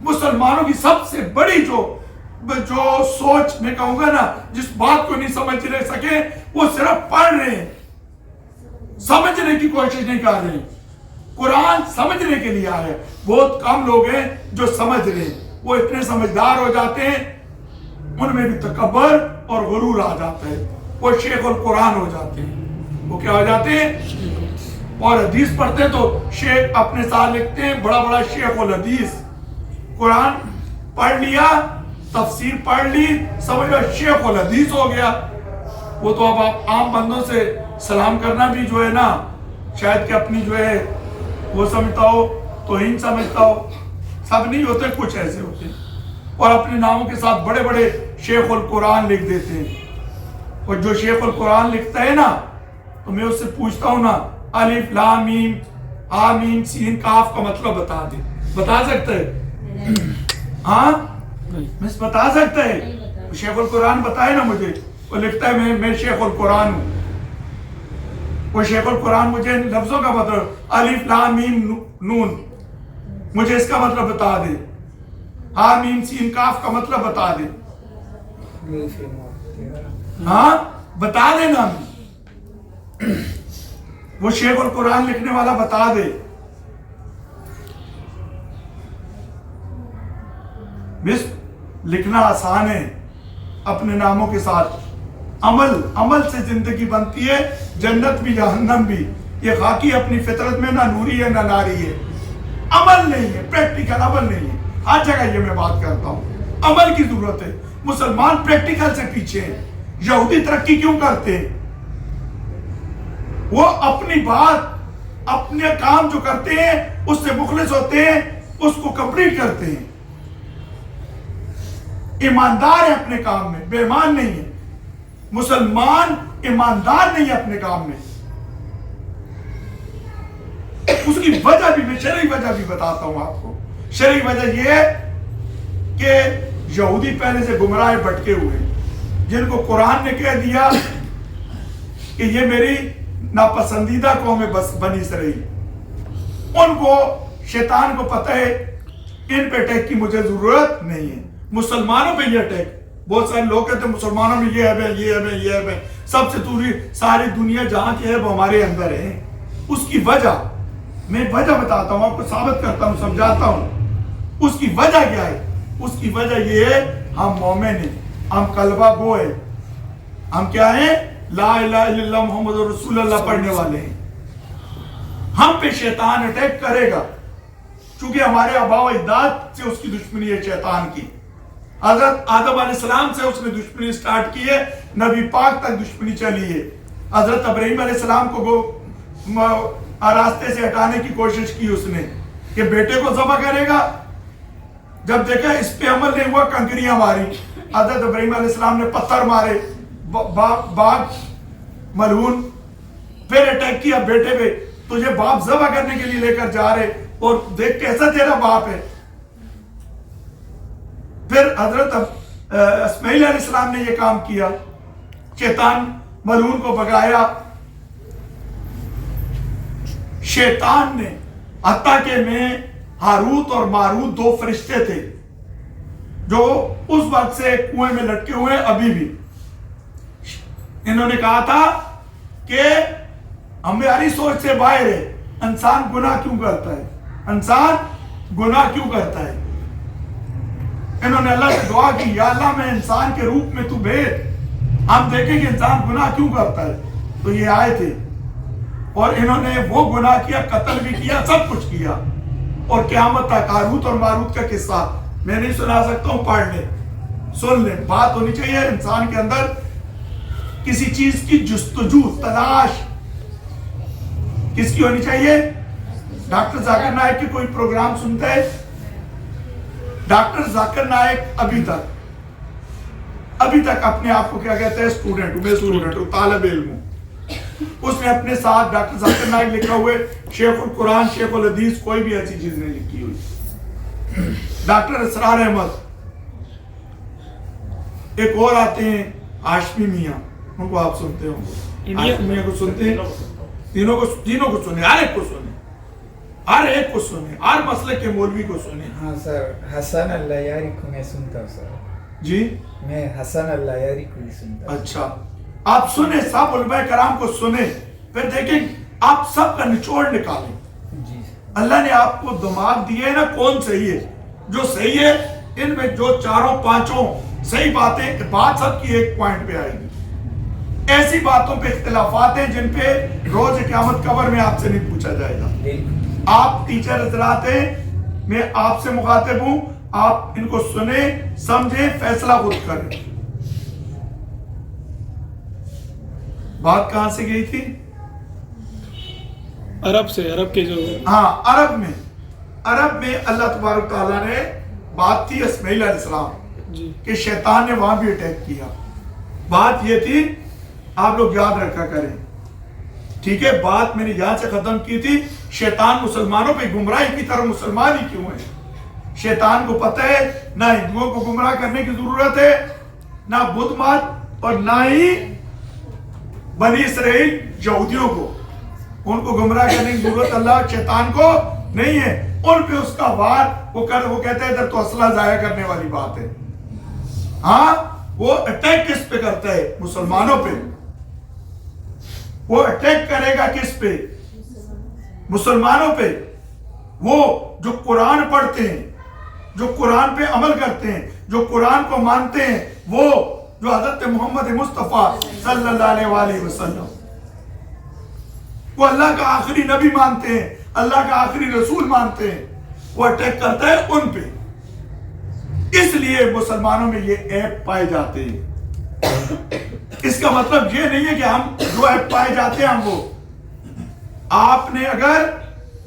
مسلمانوں کی سب سے بڑی جو سوچ میں کہوں گا نا، جس بات کو نہیں سمجھ رہے سکے، وہ صرف پڑھ رہے ہیں، سمجھنے کی کوشش نہیں کر رہے ہیں۔ قرآن سمجھنے کے لیے آیا ہے، بہت کم لوگ ہیں جو سمجھ رہے ہیں، وہ اتنے سمجھدار ہو جاتے ہیں، ان میں بھی تکبر اور غرور آ جاتا ہے، وہ شیخ القرآن ہو جاتے ہیں۔ وہ کیا ہو جاتے ہیں؟ اور حدیث پڑھتے ہیں تو شیخ اپنے ساتھ لکھتے ہیں بڑا بڑا شیخ الحدیث، قرآن پڑھ لیا، تفسیر پڑھ لی، سمجھ لو شیخ الحدیث ہو گیا۔ وہ تو اب آپ عام بندوں سے سلام کرنا بھی جو ہے نا، شاید کہ اپنی جو ہے وہ سمجھتا ہو، توہین سمجھتا ہو، سب نہیں ہوتے، کچھ ایسے ہوتے ہیں، اور اپنے ناموں کے ساتھ بڑے بڑے شیخ القرآن لکھ دیتے ہیں۔ اور جو شیخ القرآن لکھتا ہے نا، تو میں اس سے پوچھتا ہوں نا، الف لام میم ہا میم سین کاف کا مطلب بتا دے، بتا سکتا ہے؟ ہاں میں بتا سکتا ہے؟ شیخ القرآن بتائے نا مجھے، وہ لکھتا ہے میں شیخ القرآن ہوں، وہ شیخ القرآن مجھے لفظوں کا مطلب الف لام میم نون، مجھے اس کا مطلب بتا دے، ہا میم سین کاف کا مطلب بتا دے، ہاں بتا دے نا، وہ شیخ القرآن لکھنے والا بتا دے۔ بس لکھنا آسان ہے، اپنے ناموں کے ساتھ عمل سے زندگی بنتی ہے، جنت بھی جہنم بھی۔ یہ خاکی اپنی فطرت میں نہ نوری ہے نہ ناری ہے، عمل نہیں ہے، پریکٹیکل عمل نہیں ہے۔ ہر جگہ یہ میں بات کرتا ہوں، عمل کی ضرورت ہے۔ مسلمان پریکٹیکل سے پیچھے ہیں۔ یہودی ترقی کیوں کرتے ہیں؟ وہ اپنی بات، اپنے کام جو کرتے ہیں اس سے مخلص ہوتے ہیں، اس کو کمپلیٹ کرتے ہیں، ایماندار ہے اپنے کام میں، بے ایمان نہیں ہے۔ مسلمان ایماندار نہیں ہے اپنے کام میں۔ اس کی وجہ بھی میں شرعی وجہ بھی بتاتا ہوں آپ کو۔ شرعی وجہ یہ ہے کہ یہودی پہلے سے گمراہ بھٹکے ہوئے، جن کو قرآن نے کہہ دیا کہ یہ میری ناپسندیدہ قوم ہے بنی اسرائیل، ان کو شیطان کو پتہ ہے ان پہ اٹیک کی مجھے ضرورت نہیں ہے۔ مسلمانوں پہ یہ اٹیک، بہت سارے لوگ کہتے ہیں مسلمانوں میں یہ ہے، یہ ہے، یہ ہے، سب سے ساری دنیا جہاں کی ہے وہ ہمارے اندر ہے۔ اس کی وجہ میں وجہ بتاتا ہوں، آپ کو ثابت کرتا ہوں، سمجھاتا ہوں۔ اس کی وجہ کیا ہے؟ اس کی وجہ یہ ہے ہم مومن ہیں، ہم کلمہ گو ہیں، ہم کیا ہیں؟ لا الہ الا اللہ محمد رسول اللہ پڑھنے والے ہیں۔ ہم پہ شیطان اٹیک کرے گا، چونکہ ہمارے آباء و اجداد سے اس کی دشمنی ہے شیطان کی۔ حضرت آدم علیہ السلام سے اس نے دشمنی سٹارٹ کی ہے، نبی پاک تک دشمنی چلی ہے۔ حضرت ابراہیم علیہ السلام کو راستے سے ہٹانے کی کوشش کی اس نے کہ بیٹے کو ذبح کرے گا، جب دیکھا اس پہ عمل نہیں ہوا، کنکریاں ماری۔ حضرت ابراہیم علیہ السلام نے پتھر مارے، باغ ملعون، پھر اٹیک کیا بیٹے پہ، تجھے باپ ذبح کرنے کے لیے لے کر جا رہے، اور دیکھ کیسا تیرا باپ ہے۔ پھر حضرت اسماعیل علیہ السلام نے یہ کام کیا، شیطان ملعون کو بگایا۔ شیطان نے، حتیٰ کہ میں ہاروت اور ماروت دو فرشتے تھے جو اس وقت سے کنویں میں لٹکے ہوئے ابھی بھی، انہوں نے کہا تھا کہ ہماری سوچ سے باہر ہے، انسان گناہ کیوں کرتا ہے، انسان گناہ کیوں کرتا ہے۔ انہوں نے اللہ سے دعا کی، یا اللہ میں انسان کے روپ میں تو بھیج، ہم دیکھیں کہ انسان گناہ کیوں کرتا ہے۔ تو یہ آئے تھے، اور انہوں نے وہ گناہ کیا، قتل بھی کیا، سب کچھ کیا، اور قیامت تک ہاروت اور ماروت کا قصہ میں نہیں سنا سکتا ہوں، پڑھ لیں، سن لیں۔ بات ہونی چاہیے انسان کے اندر کسی چیز کی جستجو، تلاش کس کی ہونی چاہیے؟ ڈاکٹر ذاکر نائک کی کوئی پروگرام سنتا ہے؟ ڈاکٹر ذاکر نائک ابھی تک اپنے آپ کو کیا کہتا ہے؟ اسٹوڈنٹ ہوں، میں اسٹوڈنٹ ہوں، طالب علم ہوں۔ اس نے اپنے ساتھ ڈاکٹر ذاکر نائک لکھا ہوئے، شیخ القرآن، شیخ الحدیث، کوئی بھی ایسی چیز نہیں لکھی ہوئی۔ ڈاکٹر اسرار احمد، ایک اور آتے ہیں ہاشمی میاں، ان کو آپ سنتے ہوں گے، ہاشمی میاں کو سنتے ہیں، تینوں کو سنیں، ہر ایک کو سنیں۔ ہر ایک کو سنیں، ہر مسلک کے مولوی کو سنیں. ہاں سر، حسن اللہ یاری کو میں سنتا ہوں سر. جی میں حسن اللہ یاری کو ہی سنتا ہوں. اچھا، آپ سنیں، سب علماء کرام کو سنیں، پھر دیکھیں آپ سب کا نچوڑ نکالیں. جی اللہ نے آپ کو دماغ دیے نا، کون صحیح ہے؟ جو صحیح ہے ان میں جو چاروں پانچوں صحیح باتیں، بات سب کی ایک پوائنٹ پہ آئے گی. ایسی باتوں پہ اختلافات ہیں جن پہ روز قیامت قبر میں آپ سے نہیں پوچھا جائے گا. آپ ٹیچر حضرات ہیں، میں آپ سے مخاطب ہوں، آپ ان کو سنیں، سمجھیں، فیصلہ خود کریں. بات کہاں سے گئی تھی؟ عرب سے، عرب کے جو ہاں، عرب میں اللہ تبارک تعالیٰ نے بات تھی اسماعیل علیہ السلام جی کہ شیطان نے وہاں بھی اٹیک کیا. بات یہ تھی، آپ لوگ یاد رکھا کریں، ٹھیک ہے؟ بات میں نے یہاں سے ختم کی تھی، شیطان مسلمانوں پہ گمراہی کی طرح مسلمان ہی کیوں ہیں؟ شیطان کو پتہ ہے نہ ہندوؤں کو گمراہ کرنے کی ضرورت ہے، نہ بدھ مت، اور نہ ہی بنی اسرائیل یہودیوں کو، ان کو گمراہ کرنے کی ضرورت اللہ شیطان کو نہیں ہے. ان پہ اس کا وار وہ کہتے ہیں ادھر تو اسلحہ ضائع کرنے والی بات ہے. ہاں، وہ اٹیک کس پہ کرتا ہے؟ مسلمانوں پہ. وہ اٹیک کرے گا کس پہ؟ مسلمانوں پہ. وہ جو قرآن پڑھتے ہیں، جو قرآن پہ عمل کرتے ہیں، جو قرآن کو مانتے ہیں، وہ جو حضرت محمد مصطفیٰ صلی اللہ علیہ وآلہ وسلم، وہ اللہ کا آخری نبی مانتے ہیں، اللہ کا آخری رسول مانتے ہیں، وہ اٹیک کرتا ہے ان پہ. اس لیے مسلمانوں میں یہ عیب پائے جاتے ہیں. اس کا مطلب یہ نہیں ہے کہ ہم جو عیب پائے جاتے ہیں ہم وہ. آپ نے اگر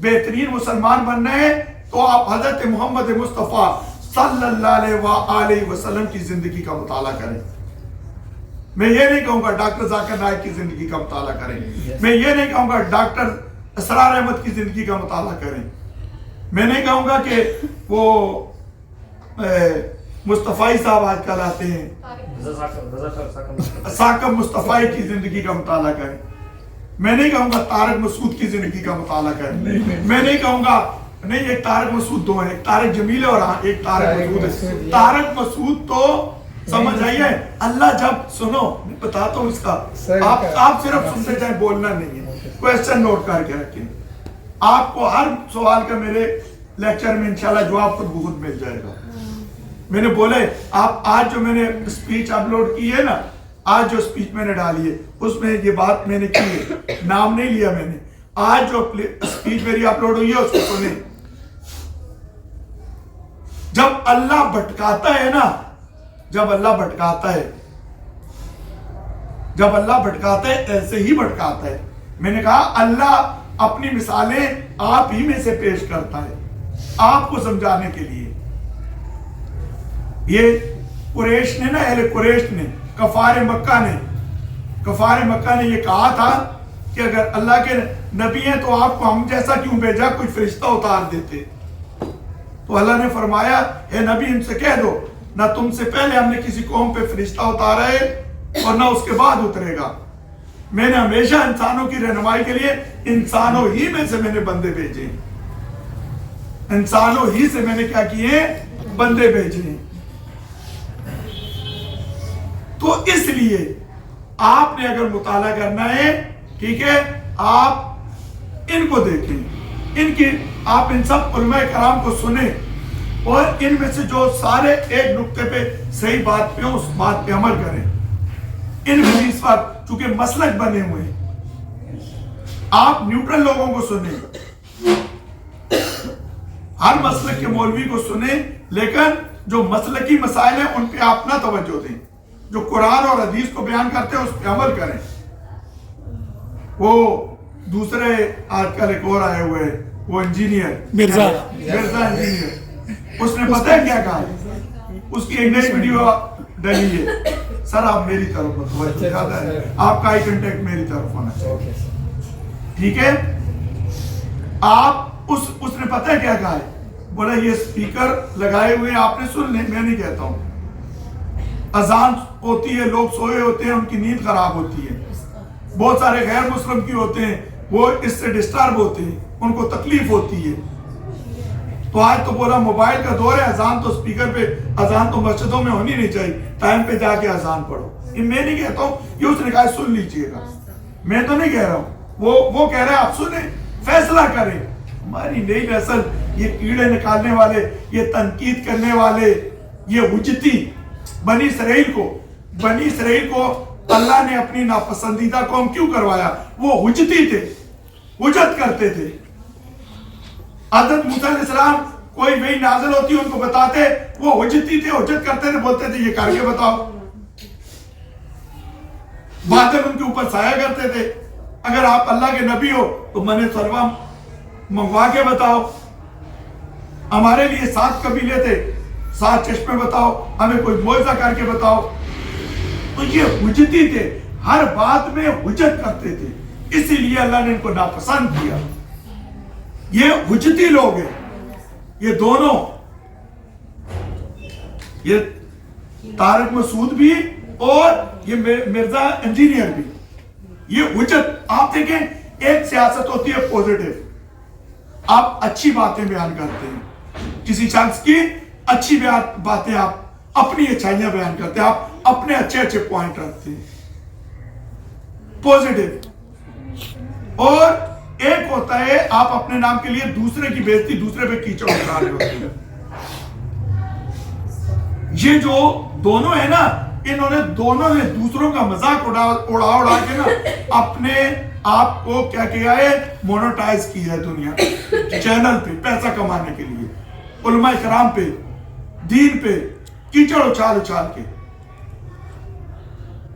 بہترین مسلمان بننا ہے تو آپ حضرت محمد مصطفیٰ صلی اللہ علیہ وآلہ وسلم کی زندگی کا مطالعہ کریں. میں یہ نہیں کہوں گا ڈاکٹر ذاکر نائک کی زندگی کا مطالعہ کریں. میں یہ نہیں کہوں گا ڈاکٹر اسرار احمد کی زندگی کا مطالعہ کریں. میں نہیں کہوں گا کہ وہ مصطفی صاحب آج کل آتے ہیں، ثاقب مصطفی کی زندگی کا مطالعہ کریں. میں نہیں کہوں گا طارق مسعود کی زندگی کا مطالعہ کریں. میں نہیں کہوں گا نہیں ایک طارق مسعود دو ہیں، ایک طارق جمیل ہے اور ایک طارق مسعود ہے. طارق مسعود تو سمجھ آئیے، اللہ جب سنو میں بتاتا ہوں اس کا، آپ صرف سنتے جائیں، بولنا نہیں ہے. کوئسچن نوٹ کر کے رکھیں، آپ کو ہر سوال کا میرے لیکچر میں انشاءاللہ جواب خود بخود مل جائے گا. میں نے بولا ہے آپ آج جو میں نے اسپیچ اپلوڈ کی ہے نا، آج جو اسپیچ میں نے ڈالی ہے اس میں یہ بات میں نے کی ہے، نام نہیں لیا میں نے. آج جو اسپیچ میری اپلوڈ ہوئی ہے اس کو سنیں. جب اللہ بھٹکاتا ہے نا، جب اللہ بھٹکاتا ہے ایسے ہی بھٹکاتا ہے. میں نے کہا اللہ اپنی مثالیں آپ ہی میں سے پیش کرتا ہے آپ کو سمجھانے کے لیے. یہ قریش نے نا، اہل قریش نے، کفار مکہ نے یہ کہا تھا کہ اگر اللہ کے نبی ہیں تو آپ کو ہم جیسا کیوں بھیجا، کوئی فرشتہ اتار دیتے. تو اللہ نے فرمایا اے نبی ان سے کہہ دو نہ تم سے پہلے ہم نے کسی قوم پہ فرشتہ اتارا ہے اور نہ اس کے بعد اترے گا. میں نے ہمیشہ انسانوں کی رہنمائی کے لیے انسانوں ہی میں سے میں نے بندے بھیجے، انسانوں ہی سے میں نے کیا کیے؟ بندے بھیجے. تو اس لیے آپ نے اگر مطالعہ کرنا ہے، ٹھیک ہے، آپ ان کو دیکھیں، آپ ان سب علماء کرام کو سنیں اور ان میں سے جو سارے ایک نقطے پہ صحیح بات پہ اس بات پہ عمل کریں. ان میں اس وقت چونکہ مسلک بنے ہوئے ہیں، آپ نیوٹرل لوگوں کو سنیں، ہر مسلک کے مولوی کو سنیں، لیکن جو مسلکی مسائل ہیں ان پہ آپ نہ توجہ دیں. جو قرآن اور حدیث کو بیان کرتے ہیں اس پہ عمل کریں. وہ دوسرے آج کل ایک اور آئے ہوئے وہ انجینئر مرزا انجینئر، اس نے پتہ ہے کیا کہا؟ اس کی ایک نئی ویڈیو ڈلی ہے. سر آپ میری طرف متوجہ زیادہ ہے، آپ کا آئی کنٹیکٹ میری طرف ہونا چاہیے، ٹھیک ہے؟ آپ اس نے پتہ ہے کیا کہا ہے؟ بولا یہ سپیکر لگائے ہوئے آپ نے سن لیں، میں نہیں کہتا ہوں. اذان ہوتی ہے، لوگ سوئے ہوتے ہیں، ان کی نیند خراب ہوتی ہے. بہت سارے غیر مسلم کی ہوتے ہیں، وہ اس سے ڈسٹرب ہوتے ہیں. ان کو تکلیف ہوتی ہے. تو آج تو بولا موبائل کا دور ہے, اذان تو اسپیکر پہ, اذان تو مسجدوں میں ہونی نہیں چاہیے, ٹائم پہ جا کے اذان پڑھو. یہ میں نہیں کہتا ہوں, یہ اس نے کہا سن لیجئے گا, میں تو نہیں کہہ رہا ہوں, وہ کہہ رہے ہیں آپ سنیں, فیصلہ کریں. ہماری نئی نسل, یہ کیڑے نکالنے والے, یہ تنقید کرنے والے, یہ حجتی, بنی اسرائیل کو اللہ نے اپنی ناپسندیدہ قوم کیوں کروایا؟ وہ حجتی تھے, حجت کرتے تھے. حضرت موسیٰ علیہ السلام کوئی وحی نازل ہوتی ان کو بتاتے, وہ حجتی تھے, حجت کرتے تھے, بولتے تھے یہ کر کے بتاؤ. بادل ان کے اوپر سایہ کرتے تھے, اگر آپ اللہ کے نبی ہو تو من سلوہ منگوا کے بتاؤ. ہمارے لیے 7 قبیلے تھے, 7 چشمے بتاؤ, ہمیں کوئی معجزہ کر کے بتاؤ. تو یہ حجتی تھے, ہر بات میں حجت کرتے تھے, اسی لیے اللہ نے ان کو ناپسند کیا. یہ حجتی لوگ ہیں, یہ دونوں, یہ طارق مسعود بھی اور یہ مرزا انجینئر بھی, یہ حجت. آپ دیکھیں, ایک سیاست ہوتی ہے پوزیٹیو, آپ اچھی باتیں بیان کرتے ہیں, کسی شخص کی اچھی باتیں, آپ اپنی اچھائیاں بیان کرتے ہیں, آپ اپنے اچھے پوائنٹ رکھتے ہیں, پوزیٹیو. اور ایک ہوتا ہے آپ اپنے نام کے لیے دوسرے کی بےزتی, دوسرے پہ کیچڑ اٹھا رہے ہوتے ہیں. یہ جو دونوں ہیں نا, انہوں نے دونوں نے دوسروں کا مذاق اڑا کے نا اپنے آپ کو کیا کیا ہے, مونوٹائز کیا ہے دنیا چینل پہ پیسہ کمانے کے لیے, علماء کرام پہ, دین پہ کیچڑ اچھال کے.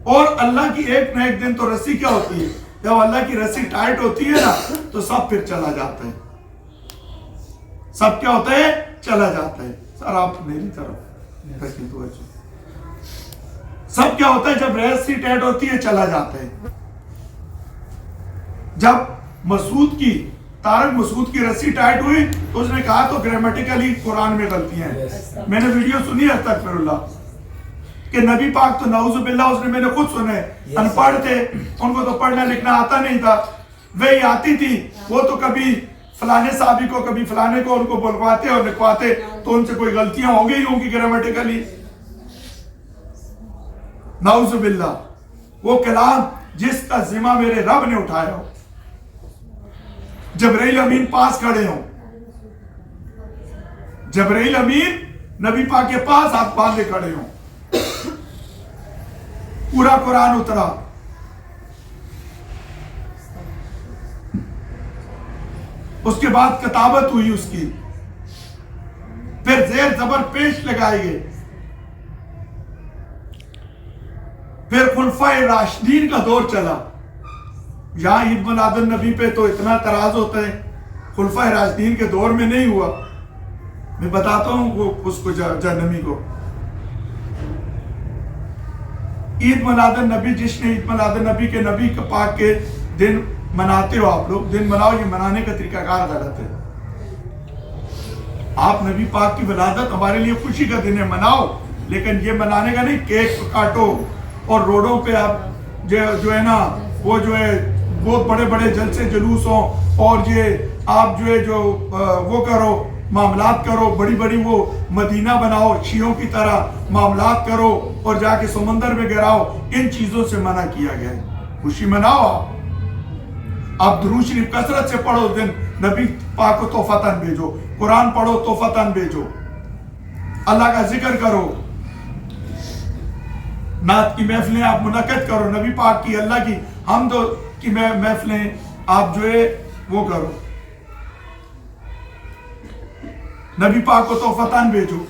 اور اللہ کی ایک نہ ایک دن تو رسی کیا ہوتی ہے, جب اللہ کی رسی ٹائٹ ہوتی ہے نا تو سب پھر چلا جاتا ہے, سب کیا ہوتا ہے, چلا جاتا ہے. سر آپ میری طرف, سب کیا ہوتا ہے جب رسی ٹائٹ ہوتی ہے, چلا جاتا ہے. جب طارق مسعود کی رسی ٹائٹ ہوئی تو اس نے کہا تو گرامیٹیکلی قرآن میں غلطیاں ہیں. میں نے ویڈیو سنی ہے استغفر اللہ کہ نبی پاک تو نعوذ باللہ, اس نے میں نے خود سنے, ان پڑھ تھے, ان کو تو پڑھنا لکھنا آتا نہیں تھا, وہی آتی تھی, وہ تو کبھی فلانے صحابی کو کبھی فلانے کو ان کو بلواتے اور لکھواتے, تو ان سے کوئی غلطیاں ہو گئی ہوں گی گرامیٹیکلی, نعوذ باللہ. وہ کلام جس کا ذمہ میرے رب نے اٹھایا ہو, جبرائیل امین پاس کھڑے ہوں, جبرائیل امین نبی پاک کے پاس ہاتھ باندھے کھڑے ہوں, پورا قرآن اترا, اس کے بعد کتابت ہوئی اس کی, پھر زیر زبر پیش لگائے گئے, پھر خلفائے راشدین کا دور چلا. یہاں عید میلاد النبی پہ تو اتنا اعتراض ہوتا ہے, خلفائے راشدین کے دور میں نہیں ہوا. میں بتاتا ہوں وہ اس کو جہنمی کو. عید میلاد النبی, جس نے عید میلاد النبی کے نبی پاک کے دن مناتے ہو, آپ لوگ دن مناؤ, یہ منانے کا طریقہ کار غلط ہے. آپ نبی پاک کی ولادت ہمارے لیے خوشی کا دن ہے, مناؤ, لیکن یہ منانے کا نہیں کیک کاٹو اور روڈوں پہ آپ جو ہے نا وہ جو ہے بہت بڑے بڑے جلسے جلوس ہوں, اور یہ آپ جو ہے جو وہ کرو, معاملات کرو, بڑی بڑی وہ مدینہ بناؤ, شیعوں کی طرح معاملات کرو اور جا کے سمندر میں گراؤ. ان چیزوں سے منع کیا گیا ہے. خوشی مناؤ, آپ درود شریف کثرت سے پڑھو, دن نبی پاک کو تحفتاً بھیجو, قرآن پڑھو تحفتاً بھیجو, اللہ کا ذکر کرو, نعت کی محفلیں آپ منعقد کرو, نبی پاک کی, اللہ کی حمد کی محفلیں آپ جو ہے وہ کرو, نبی پاک کو تحفتاً بھیجو.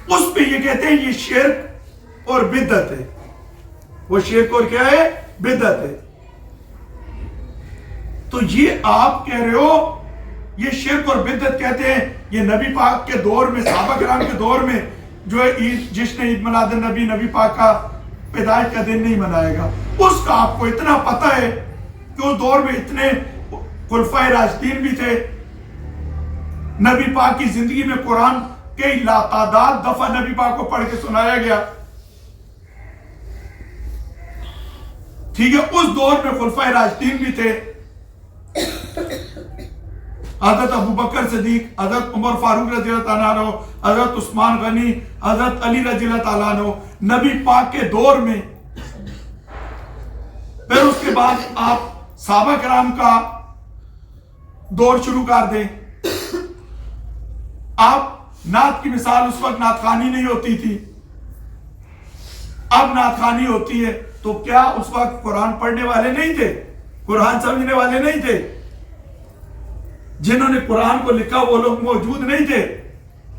اس پہ یہ کہتے ہیں یہ شرک اور بدعت ہے. وہ شرک اور کیا ہے, بدعت ہے. تو یہ آپ کہہ رہے ہو یہ شرک اور بدعت کہتے ہیں. یہ نبی پاک کے دور میں, صحابہ کرام کے دور میں جو ہے عید, جس نے عید میلاد النبی نبی پاک کا پیدائش کا دن نہیں منائے گا, اس کا آپ کو اتنا پتہ ہے کہ اس دور میں اتنے خلفائے راشدین بھی تھے. نبی پاک کی زندگی میں قرآن کئی لاتعداد دفعہ نبی پاک کو پڑھ کے سنایا گیا. ٹھیک ہے, اس دور میں خلفائے راشدین بھی تھے, حضرت ابو بکر صدیق، حضرت عمر فاروق رضی اللہ تعالیٰ عنہ، حضرت عثمان غنی، حضرت علی رضی اللہ تعالیٰ عنہ، نبی پاک کے دور میں. پھر اس کے بعد آپ صحابہ کرام کا دور شروع کر دیں. آپ نعت کی مثال، اس وقت نعت خوانی نہیں ہوتی تھی، اب نعت خوانی ہوتی ہے. تو کیا اس وقت قرآن پڑھنے والے نہیں تھے؟ قرآن سمجھنے والے نہیں تھے؟ جنہوں نے قرآن کو لکھا وہ لوگ موجود نہیں تھے؟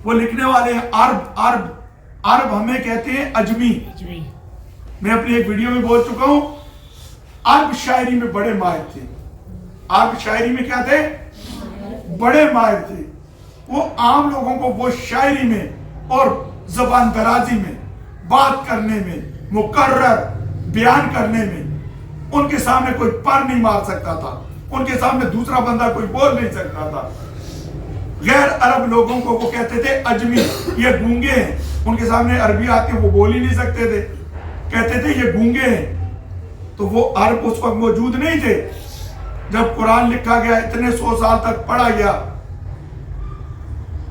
وہ لکھنے والے عرب ہمیں کہتے ہیں عجمی. میں اپنی ایک ویڈیو میں بول چکا ہوں، عرب شاعری میں بڑے ماہر تھے. عرب شاعری میں کیا تھے؟ بڑے ماہر تھے. وہ عام لوگوں کو وہ شاعری میں اور زبان درازی میں، بات کرنے میں، مقرر بیان کرنے میں، ان کے سامنے کوئی پر نہیں مار سکتا تھا، ان کے سامنے دوسرا بندہ کوئی بول نہیں سکتا تھا. غیر عرب لوگوں کو وہ کہتے تھے عجمی، یہ گونگے ہیں. ان کے سامنے عربی آتی وہ بول ہی نہیں سکتے تھے، کہتے تھے یہ گونگے ہیں. تو وہ عرب اس وقت موجود نہیں تھے جب قرآن لکھا گیا. اتنے 100 سال تک پڑھا گیا.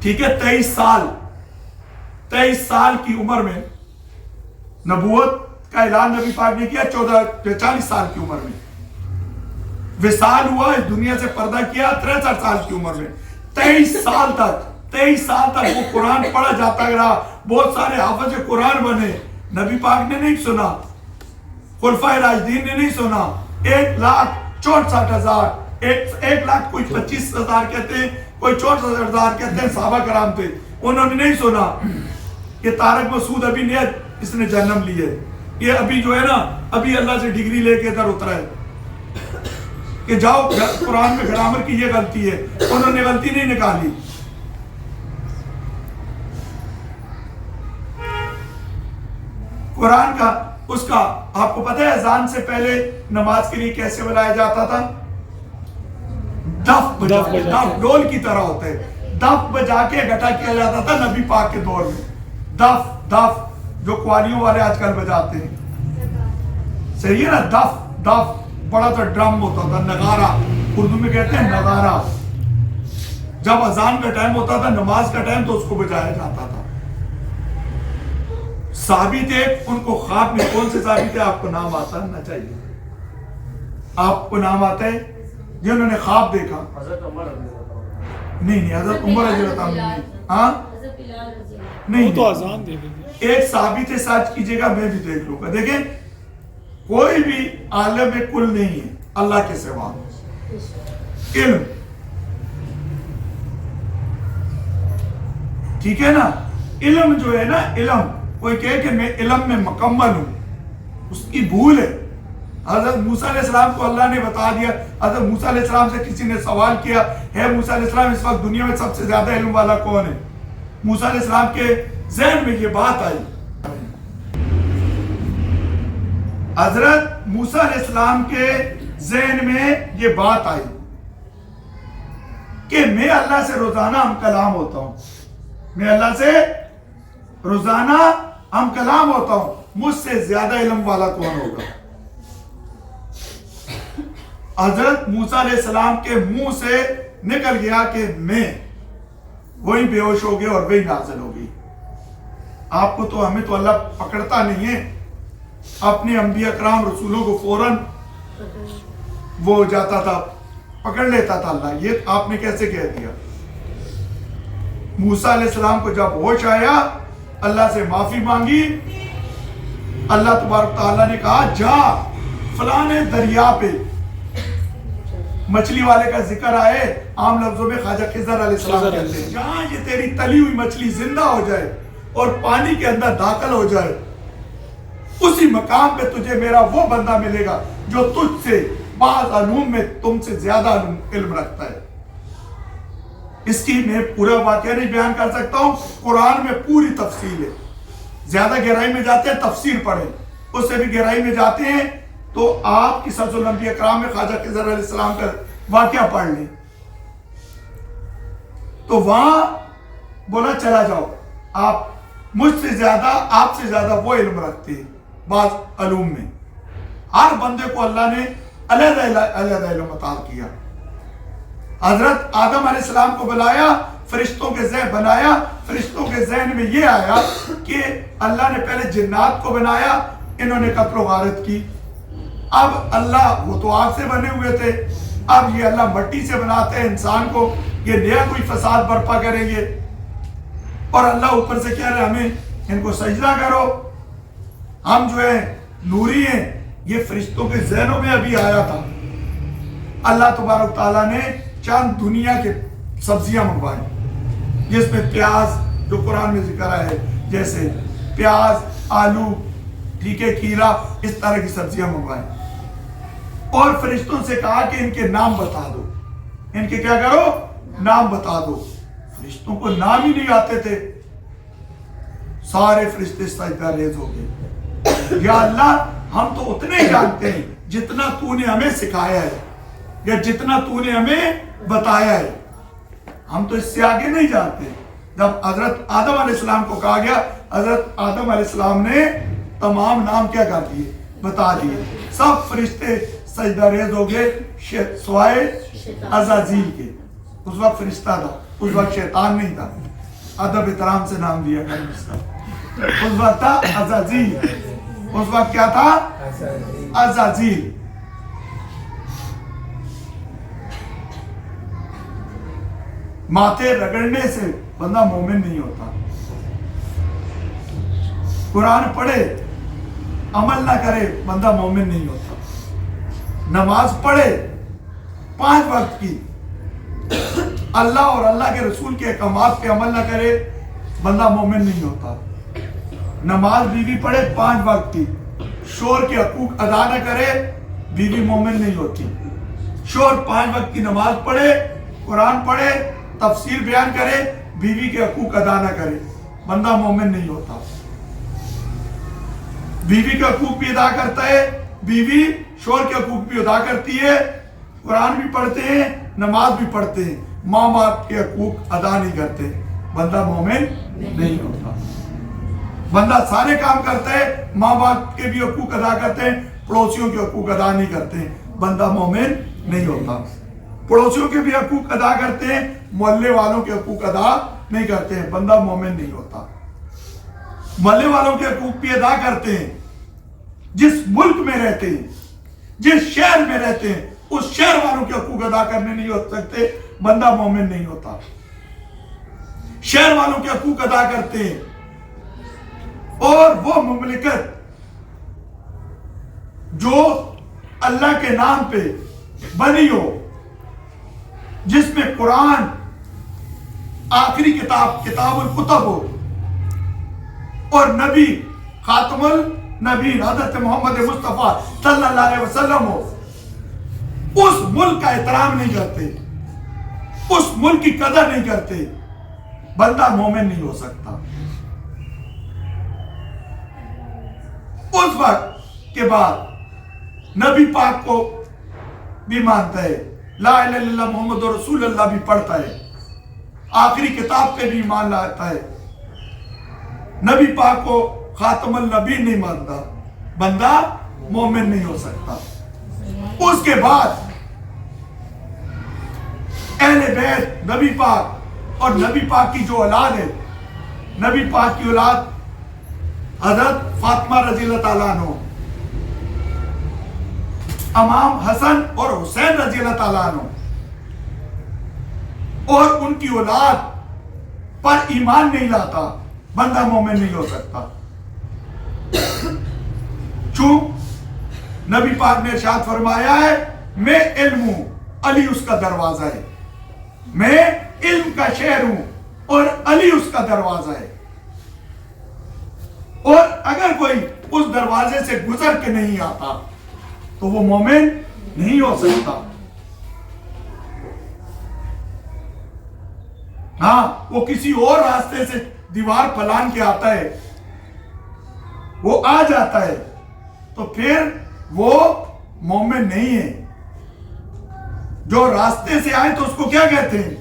ٹھیک ہے، 23 سال کی عمر میں نبوت کا اعلان نبی پاک نے کیا. 40 سال کی عمر میں وصال ہوا، اس دنیا سے پردہ کیا 63 سال کی عمر میں. 23 سال تک وہ قرآن پڑھا جاتا رہا. بہت سارے حافظ قرآن بنے. نبی پاک نے نہیں سنا، خلفائے راشدین نے نہیں سنا. 1,64,000، 1 لاکھ کوئی 25,000 کہتے ہیں، کوئی 64,000 کہتے ہیں صحابہ کرام تھے. انہوں نے نہیں سنا کہ طارق مسعود ابھی نہیں اس نے جنم لی ہے، یہ ابھی جو ہے نا ابھی اللہ سے ڈگری لے کے ادھر اترا ہے کہ جاؤ قرآن میں گرامر کی یہ غلطی ہے. انہوں نے غلطی نہیں نکالی. قرآن کا اس کا آپ کو پتہ ہے اذان سے پہلے نماز کے لیے کیسے بلایا جاتا تھا؟ دف ڈول کی طرح ہوتا ہے، دف بجا کے اکٹھا کیا جاتا تھا نبی پاک کے دور میں. دف جو قوالیوں والے آج کل بجاتے ہیں، صحیح ہے نا؟ دف بڑا سا ڈرم ہوتا تھا، نغارہ اردو میں کہتے ہیں نغارہ. جب اذان کا ٹائم ہوتا تھا، نماز کا ٹائم، تو اس کو بجایا جاتا تھا. صحابی تھے، ان کو خواب میں، کون سے صحابی تھے آپ کو نام آتا نہ چاہیے؟ آپ کو نام آتا ہے جنہوں نے خواب دیکھا؟ نہیں، حضرت عمر رضی اللہ عنہ. ہاں نہیں، تو اذان دے دیں. ایک صحابی تھے، سچ کیجئے گا میں بھی دیکھ لوں گا. دیکھیں، کوئی بھی عالم کل نہیں ہے اللہ کے سوا. علم، ٹھیک ہے نا؟ علم جو ہے نا، علم، کوئی کہے کہ میں علم میں مکمل ہوں، اس کی بھول ہے. حضرت موسیٰ علیہ السلام کو اللہ نے بتا دیا. حضرت موسیٰ علیہ السلام سے کسی نے سوال کیا ہے موسیٰ علیہ السلام اس وقت دنیا میں سب سے زیادہ علم والا کون ہے؟ موسیٰ علیہ السلام کے ذہن میں یہ بات آئی. حضرت موسیٰ علیہ السلام کے ذہن میں یہ بات آئی کہ میں اللہ سے روزانہ ہم کلام ہوتا ہوں، میں اللہ سے روزانہ ہم کلام ہوتا ہوں، مجھ سے زیادہ علم والا کون ہوگا؟ حضرت موسیٰ علیہ السلام کے منہ سے نکل گیا کہ میں، وہی بے ہوش ہو گئے اور وہی نازل ہو گئی. آپ کو تو، ہمیں تو اللہ پکڑتا نہیں ہے. اپنے انبیاء کرام رسولوں کو فوراً وہ ہو جاتا تھا، پکڑ لیتا تھا اللہ. یہ آپ نے کیسے کہہ دیا؟ موسیٰ علیہ السلام کو جب ہوش آیا، اللہ سے معافی مانگی. اللہ تبارک تعالیٰ نے کہا جا فلانے دریا پہ، مچھلی والے کا ذکر آئے، عام لفظوں میں خواجہ خضر علیہ السلام کہتے ہیں، جہاں یہ تیری تلی ہوئی مچھلی زندہ ہو جائے اور پانی کے اندر داخل ہو جائے، اسی مقام پہ تجھے میرا وہ بندہ ملے گا جو تجھ سے بعض علوم میں تم سے زیادہ علم رکھتا ہے. اس کی میں پورا واقعہ نہیں بیان کر سکتا ہوں، قرآن میں پوری تفصیل ہے. زیادہ گہرائی میں جاتے ہیں تفسیر پڑھیں، اس سے بھی گہرائی میں جاتے ہیں تو آپ قصص الانبیاء کرام میں خواجہ خضر علیہ السلام کا واقعہ پڑھ لیں. تو وہاں بولا چلا جاؤ، آپ مجھ سے زیادہ، آپ سے زیادہ وہ علم رکھتے ہیں بعض علوم میں. ہر بندے کو اللہ نے علیحدہ علم عطا کیا. حضرت آدم علیہ السلام کو بلایا، فرشتوں کے ذہن بنایا، فرشتوں کے ذہن میں یہ آیا کہ اللہ نے پہلے جنات کو بنایا، انہوں نے قتل و غارت کی، اب اللہ، وہ تو آگ سے بنے ہوئے تھے، اب یہ اللہ مٹی سے بناتے ہیں انسان کو، یہ نیا کوئی فساد برپا کریں گے، اور اللہ اوپر سے کہہ رہے ہمیں ان کو سجدہ کرو، ہم جو ہے نوری ہیں۔ یہ فرشتوں کے ذہنوں میں ابھی آیا تھا۔ اللہ تبارک تعالیٰ نے چند دنیا کے سبزیاں منگوائی، جس میں پیاز، جو قرآن میں ذکر ہے، جیسے پیاز، آلو، ٹھیک ہے، کھیرا، اس طرح کی سبزیاں منگوائیں، اور فرشتوں سے کہا کہ ان کے نام بتا دو، ان کے کیا کرو، نام بتا دو۔ فرشتوں کو نام ہی نہیں آتے تھے، سارے فرشتے سجدہ ریز ہو گئے، یا اللہ ہم تو اتنے ہی جانتے ہیں جتنا تو نے ہمیں سکھایا ہے، یا جتنا تو نے ہمیں بتایا ہے، ہم تو اس سے آگے نہیں جانتے۔ جب حضرت آدم علیہ السلام کو کہا گیا، حضرت آدم علیہ السلام نے تمام نام کیا کر دیے، بتا دیے، سب فرشتے سجدہ ریز ہو گئے سوائے عزازیل کے۔ اس وقت فرشتہ تھا، اس وقت شیطان نہیں تھا، ادب احترام سے نام دیا کریں اس کا۔ اس وقت تھا عزازیل، اس وقت کیا تھا، عزازیل۔ ماتھے رگڑنے سے بندہ مومن نہیں ہوتا، قرآن پڑھے عمل نہ کرے بندہ مومن نہیں ہوتا، نماز پڑھے 5 وقت کی، اللہ اور اللہ کے رسول کے احکامات پہ عمل نہ کرے بندہ مومن نہیں ہوتا، نماز بیوی پڑھے 5 وقت کی، شوہر کے حقوق ادا نہ کرے بیوی مومن نہیں ہوتی، شوہر 5 وقت کی نماز پڑھے، قرآن پڑھے، تفسیر بیان کرے، بیوی کے حقوق ادا نہ کرے بندہ مومن نہیں ہوتا۔ بیوی کے حقوق بھی ادا کرتا ہے، بیوی شوہر کے حقوق بھی ادا کرتی ہے، قرآن بھی پڑھتے ہیں، نماز بھی پڑھتے ہیں، ماں باپ کے حقوق ادا نہیں کرتے بندہ مومن نہیں ہوتا۔ بندہ سارے کام کرتا ہے، ماں باپ کے بھی حقوق ادا کرتے ہیں، پڑوسیوں کے حقوق ادا نہیں کرتے بندہ مومن نہیں ہوتا۔ پڑوسیوں کے بھی حقوق ادا کرتے ہیں، محلے والوں کے حقوق ادا نہیں کرتے ہیں بندہ مومن نہیں ہوتا۔ محلے والوں کے حقوق بھی ادا کرتے ہیں، جس ملک میں رہتے ہیں، جس شہر میں رہتے ہیں، اس شہر والوں کے حقوق ادا کرنے نہیں ہو سکتے بندہ مومن نہیں ہوتا۔ شہر والوں کے حقوق ادا کرتے ہیں، اور وہ مملکت جو اللہ کے نام پہ بنی ہو، جس میں قرآن آخری کتاب الکتب ہو، اور نبی خاتم النبی حضرت محمد مصطفیٰ صلی اللہ علیہ وسلم ہو، اس ملک کا احترام نہیں کرتے، اس ملک کی قدر نہیں کرتے بندہ مومن نہیں ہو سکتا۔ اس وقت کے بعد نبی پاک کو بھی مانتا ہے، لا الہ الا اللہ محمد رسول اللہ بھی پڑھتا ہے، آخری کتاب پہ بھی ایمان لاتا ہے، نبی پاک کو خاتم النبی نہیں مانتا بندہ مومن نہیں ہو سکتا۔ اس کے بعد اہل بیت نبی پاک اور نبی پاک کی جو اولاد ہے، نبی پاک کی اولاد حضرت فاطمہ رضی اللہ تعالیٰ عنہ، امام حسن اور حسین رضی اللہ تعالیٰ عنہ، اور ان کی اولاد پر ایمان نہیں لاتا بندہ مومن نہیں ہو سکتا۔ چون نبی پاک نے ارشاد فرمایا ہے، میں علم ہوں، علی اس کا دروازہ ہے، میں علم کا شہر ہوں اور علی اس کا دروازہ ہے، اور اگر کوئی اس دروازے سے گزر کے نہیں آتا تو وہ مومن نہیں ہو سکتا۔ ہاں، وہ کسی اور راستے سے دیوار پلان کے آتا ہے، وہ آ جاتا ہے تو پھر وہ مومن نہیں ہے۔ جو راستے سے آئے تو اس کو کیا کہتے ہیں؟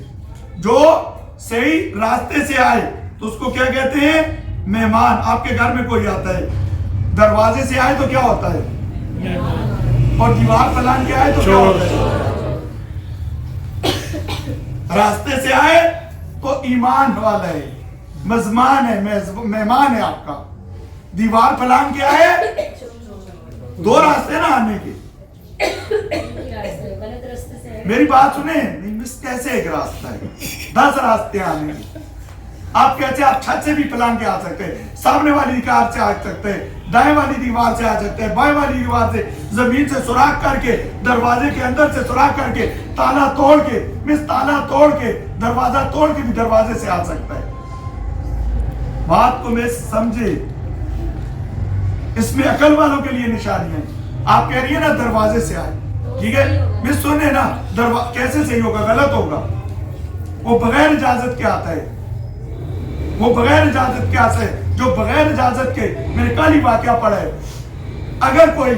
جو صحیح راستے سے آئے تو اس کو کیا کہتے ہیں؟ مہمان۔ آپ کے گھر میں کوئی آتا ہے، دروازے سے آئے تو کیا ہوتا ہے؟ اور دیوار پلان کے آئے تو کیا ہوتا ہے؟ راستے سے آئے تو ایمان والا ہے، مزمان ہے، مہمان ہے آپ کا. دیوار پھلانگ کے آئے، دو راستے نا آنے کے. میری بات سنیں، کیسے ایک راستہ ہے؟ 10 راستے آنے کے. آپ کہتے ہیں آپ چھت سے بھی پھلانگ کے آ سکتے ہیں، سامنے والی دیوار سے آ سکتے ہیں، دائیں والی دیوار سے آ سکتے ہیں، بائیں والی دیوار سے، زمین سے سوراخ کر کے، دروازے کے اندر سے سوراخ کر کے، تالا توڑ کے، تالا توڑ کے، دروازہ توڑ کے بھی دروازے سے آ سکتا ہے. بات کو میں سمجھے، اس میں عقل والوں کے لیے نشانیاں ہیں. آپ کہہ رہی ہیں نا دروازے سے آئے، ٹھیک ہے، میں سنیں نا، کیسے صحیح ہوگا؟ غلط ہوگا. وہ بغیر اجازت کے آتا ہے، وہ بغیر اجازت کے آتا ہے. جو بغیر اجازت کے، میں نے کل ہی واقعہ پڑھا ہے. اگر کوئی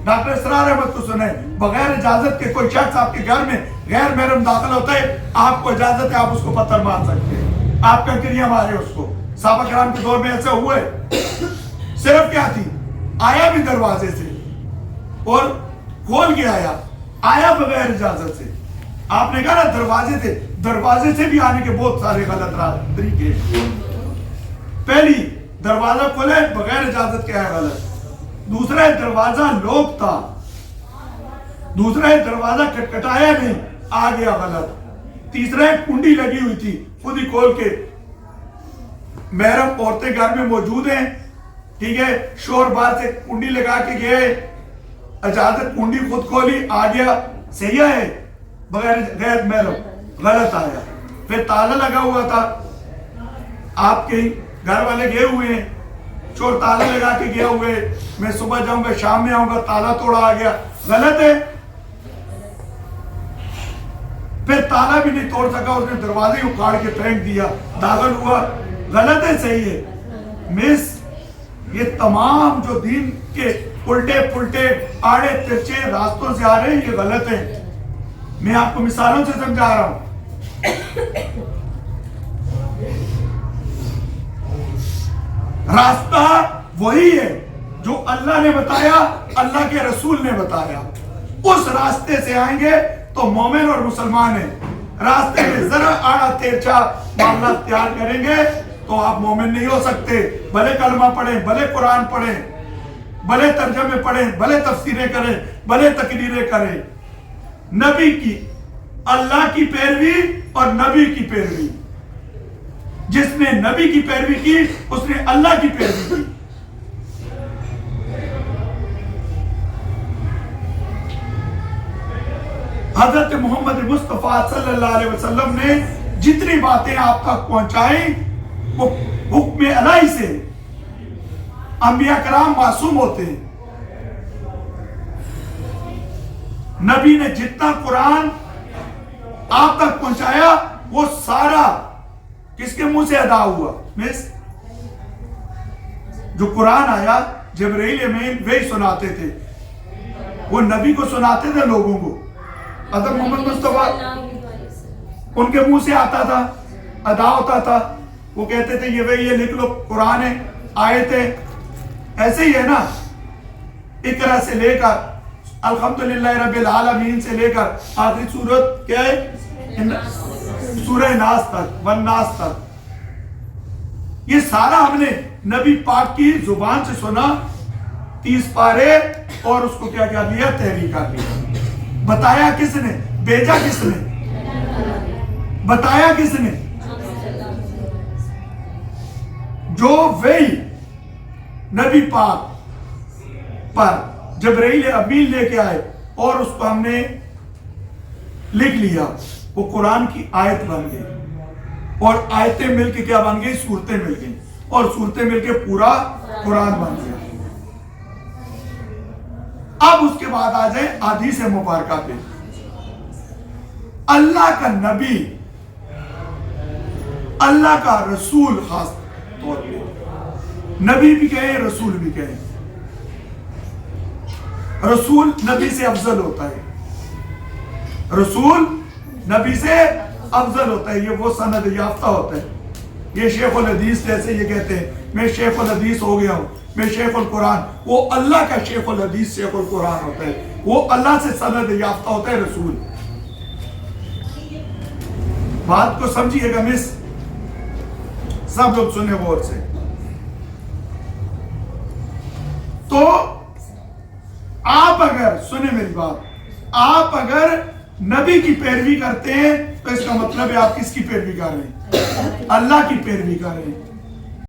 ڈاکٹر اسرار احمد کو سنیں، بغیر اجازت کے کوئی شخص آپ کے گھر میں غیر محرم داخل ہوتا ہے، آپ کو اجازت ہے، آپ اس کو پتھر مار سکتے ہیں، آپ کنکریاں مارے اس کو. صحابہ کرام کے دور میں ایسا ہوئے. صرف کیا تھی؟ آیا بھی دروازے سے اور کھول کے آیا بغیر اجازت سے. آپ نے کہا نا دروازے سے بھی آنے کے بہت سارے غلط طریقے. پہلی، دروازہ کھولے بغیر اجازت کے آیا، غلط. دوسرا ہے دروازہ لوک تھا. دوسرا ہے دروازہ کھٹکھٹایا نہیں، آ گیا، غلط. تیسرا ہے کنڈی لگی ہوئی تھی، خود ہی کھول کے. محرم عورتیں گھر میں موجود ہیں، ٹھیک ہے، شوہر باہر سے کنڈی لگا کے گئے، اجازت، کنڈی خود کھولی، آ گیا، صحیح ہے. بغیر غیر محرم، غلط آیا. پھر تالا لگا ہوا تھا، آپ کے گھر والے گئے ہوئے ہیں، چور تالا لگا کے گیا ہوئے، میں صبح جاؤں گا شام میں آؤں گا، تالا توڑا، آ گیا، غلط ہے. پھر تالا بھی نہیں توڑ سکا، اس نے دروازے اکھاڑ کے پھینک دیا، داخل ہوا، غلط ہے، صحیح ہے. یہ تمام جو دین کے الٹے پلٹے آڑے ترچے راستوں سے آ رہے ہیں، یہ غلط ہے. میں آپ کو مثالوں سے سمجھا رہا ہوں. راستہ وہی ہے جو اللہ نے بتایا، اللہ کے رسول نے بتایا. اس راستے سے آئیں گے تو مومن اور مسلمان ہیں. راستے میں ذرا آڑا تیرچا معاملہ اختیار کریں گے تو آپ مومن نہیں ہو سکتے. بھلے کلمہ پڑھیں، بھلے قرآن پڑھیں، بھلے ترجمے پڑھیں، بھلے تفسیریں کریں، بھلے تقریریں کریں. نبی کی، اللہ کی پیروی اور نبی کی پیروی. جس نے نبی کی پیروی کی اس نے اللہ کی پیروی کی. حضرت محمد مصطفیٰ صلی اللہ علیہ وسلم نے جتنی باتیں آپ تک پہنچائیں وہ حکم الہی سے. انبیاء کرام معصوم ہوتے ہیں. نبی نے جتنا قرآن آپ تک پہنچایا وہ سارا کس کے منہ سے ادا ہوا؟ جو قرآن آیا جبرائیل امین وہی سناتے تھے، وہ نبی کو سناتے تھے لوگوں کو. حضرت محمد مصطفیٰ ان کے منہ سے آتا تھا، ادا ہوتا تھا، وہ کہتے تھے یہ وہی، یہ لکھ لو، قرآن ہے، آیت ہے. ایسے ہی ہے نا، اقرا سے لے کر الحمدللہ رب العالمین سے لے کر آخری سورت کیا ہے؟ سورہ ناس تک، والناس تک. یہ سارا ہم نے نبی پاک کی زبان سے سنا. 30 پارے اور اس کو کیا کیا لیا؟ تحریر کر لیا. بتایا کس نے؟ بھیجا کس نے؟ بتایا کس نے؟ جو وہی نبی پاک پر جبرائیل امین لے کے آئے اور اس کو ہم نے لکھ لیا، وہ قرآن کی آیت بن گئی. اور آیتیں مل کے کیا بن گئی؟ سورتیں مل گئی. اور سورتیں مل کے پورا قرآن بن گیا. اب اس کے بعد آ جائیں حدیث مبارکہ پہ. اللہ کا نبی، اللہ کا رسول، خاص طور پہ نبی بھی کہیں رسول بھی کہیں. رسول نبی سے افضل ہوتا ہے. رسول نبی سے افضل ہوتا ہے. یہ وہ سند یافتہ ہوتا ہے. یہ شیخ الحدیث جیسے یہ کہتے ہیں میں شیخ الحدیث ہو گیا ہوں، میں شیخ القرآن. وہ اللہ کا شیخ الحدیث شیخ القرآن ہوتا ہے. وہ اللہ سے سند یافتہ ہوتا ہے رسول. بات کو سمجھیے گا مس، سب لوگ سنیں غور سے. تو آپ اگر سنیں میری بات، آپ اگر نبی کی پیروی کرتے ہیں تو اس کا مطلب ہے آپ کس کی پیروی کر رہے ہیں؟ اللہ کی پیروی کر رہے ہیں.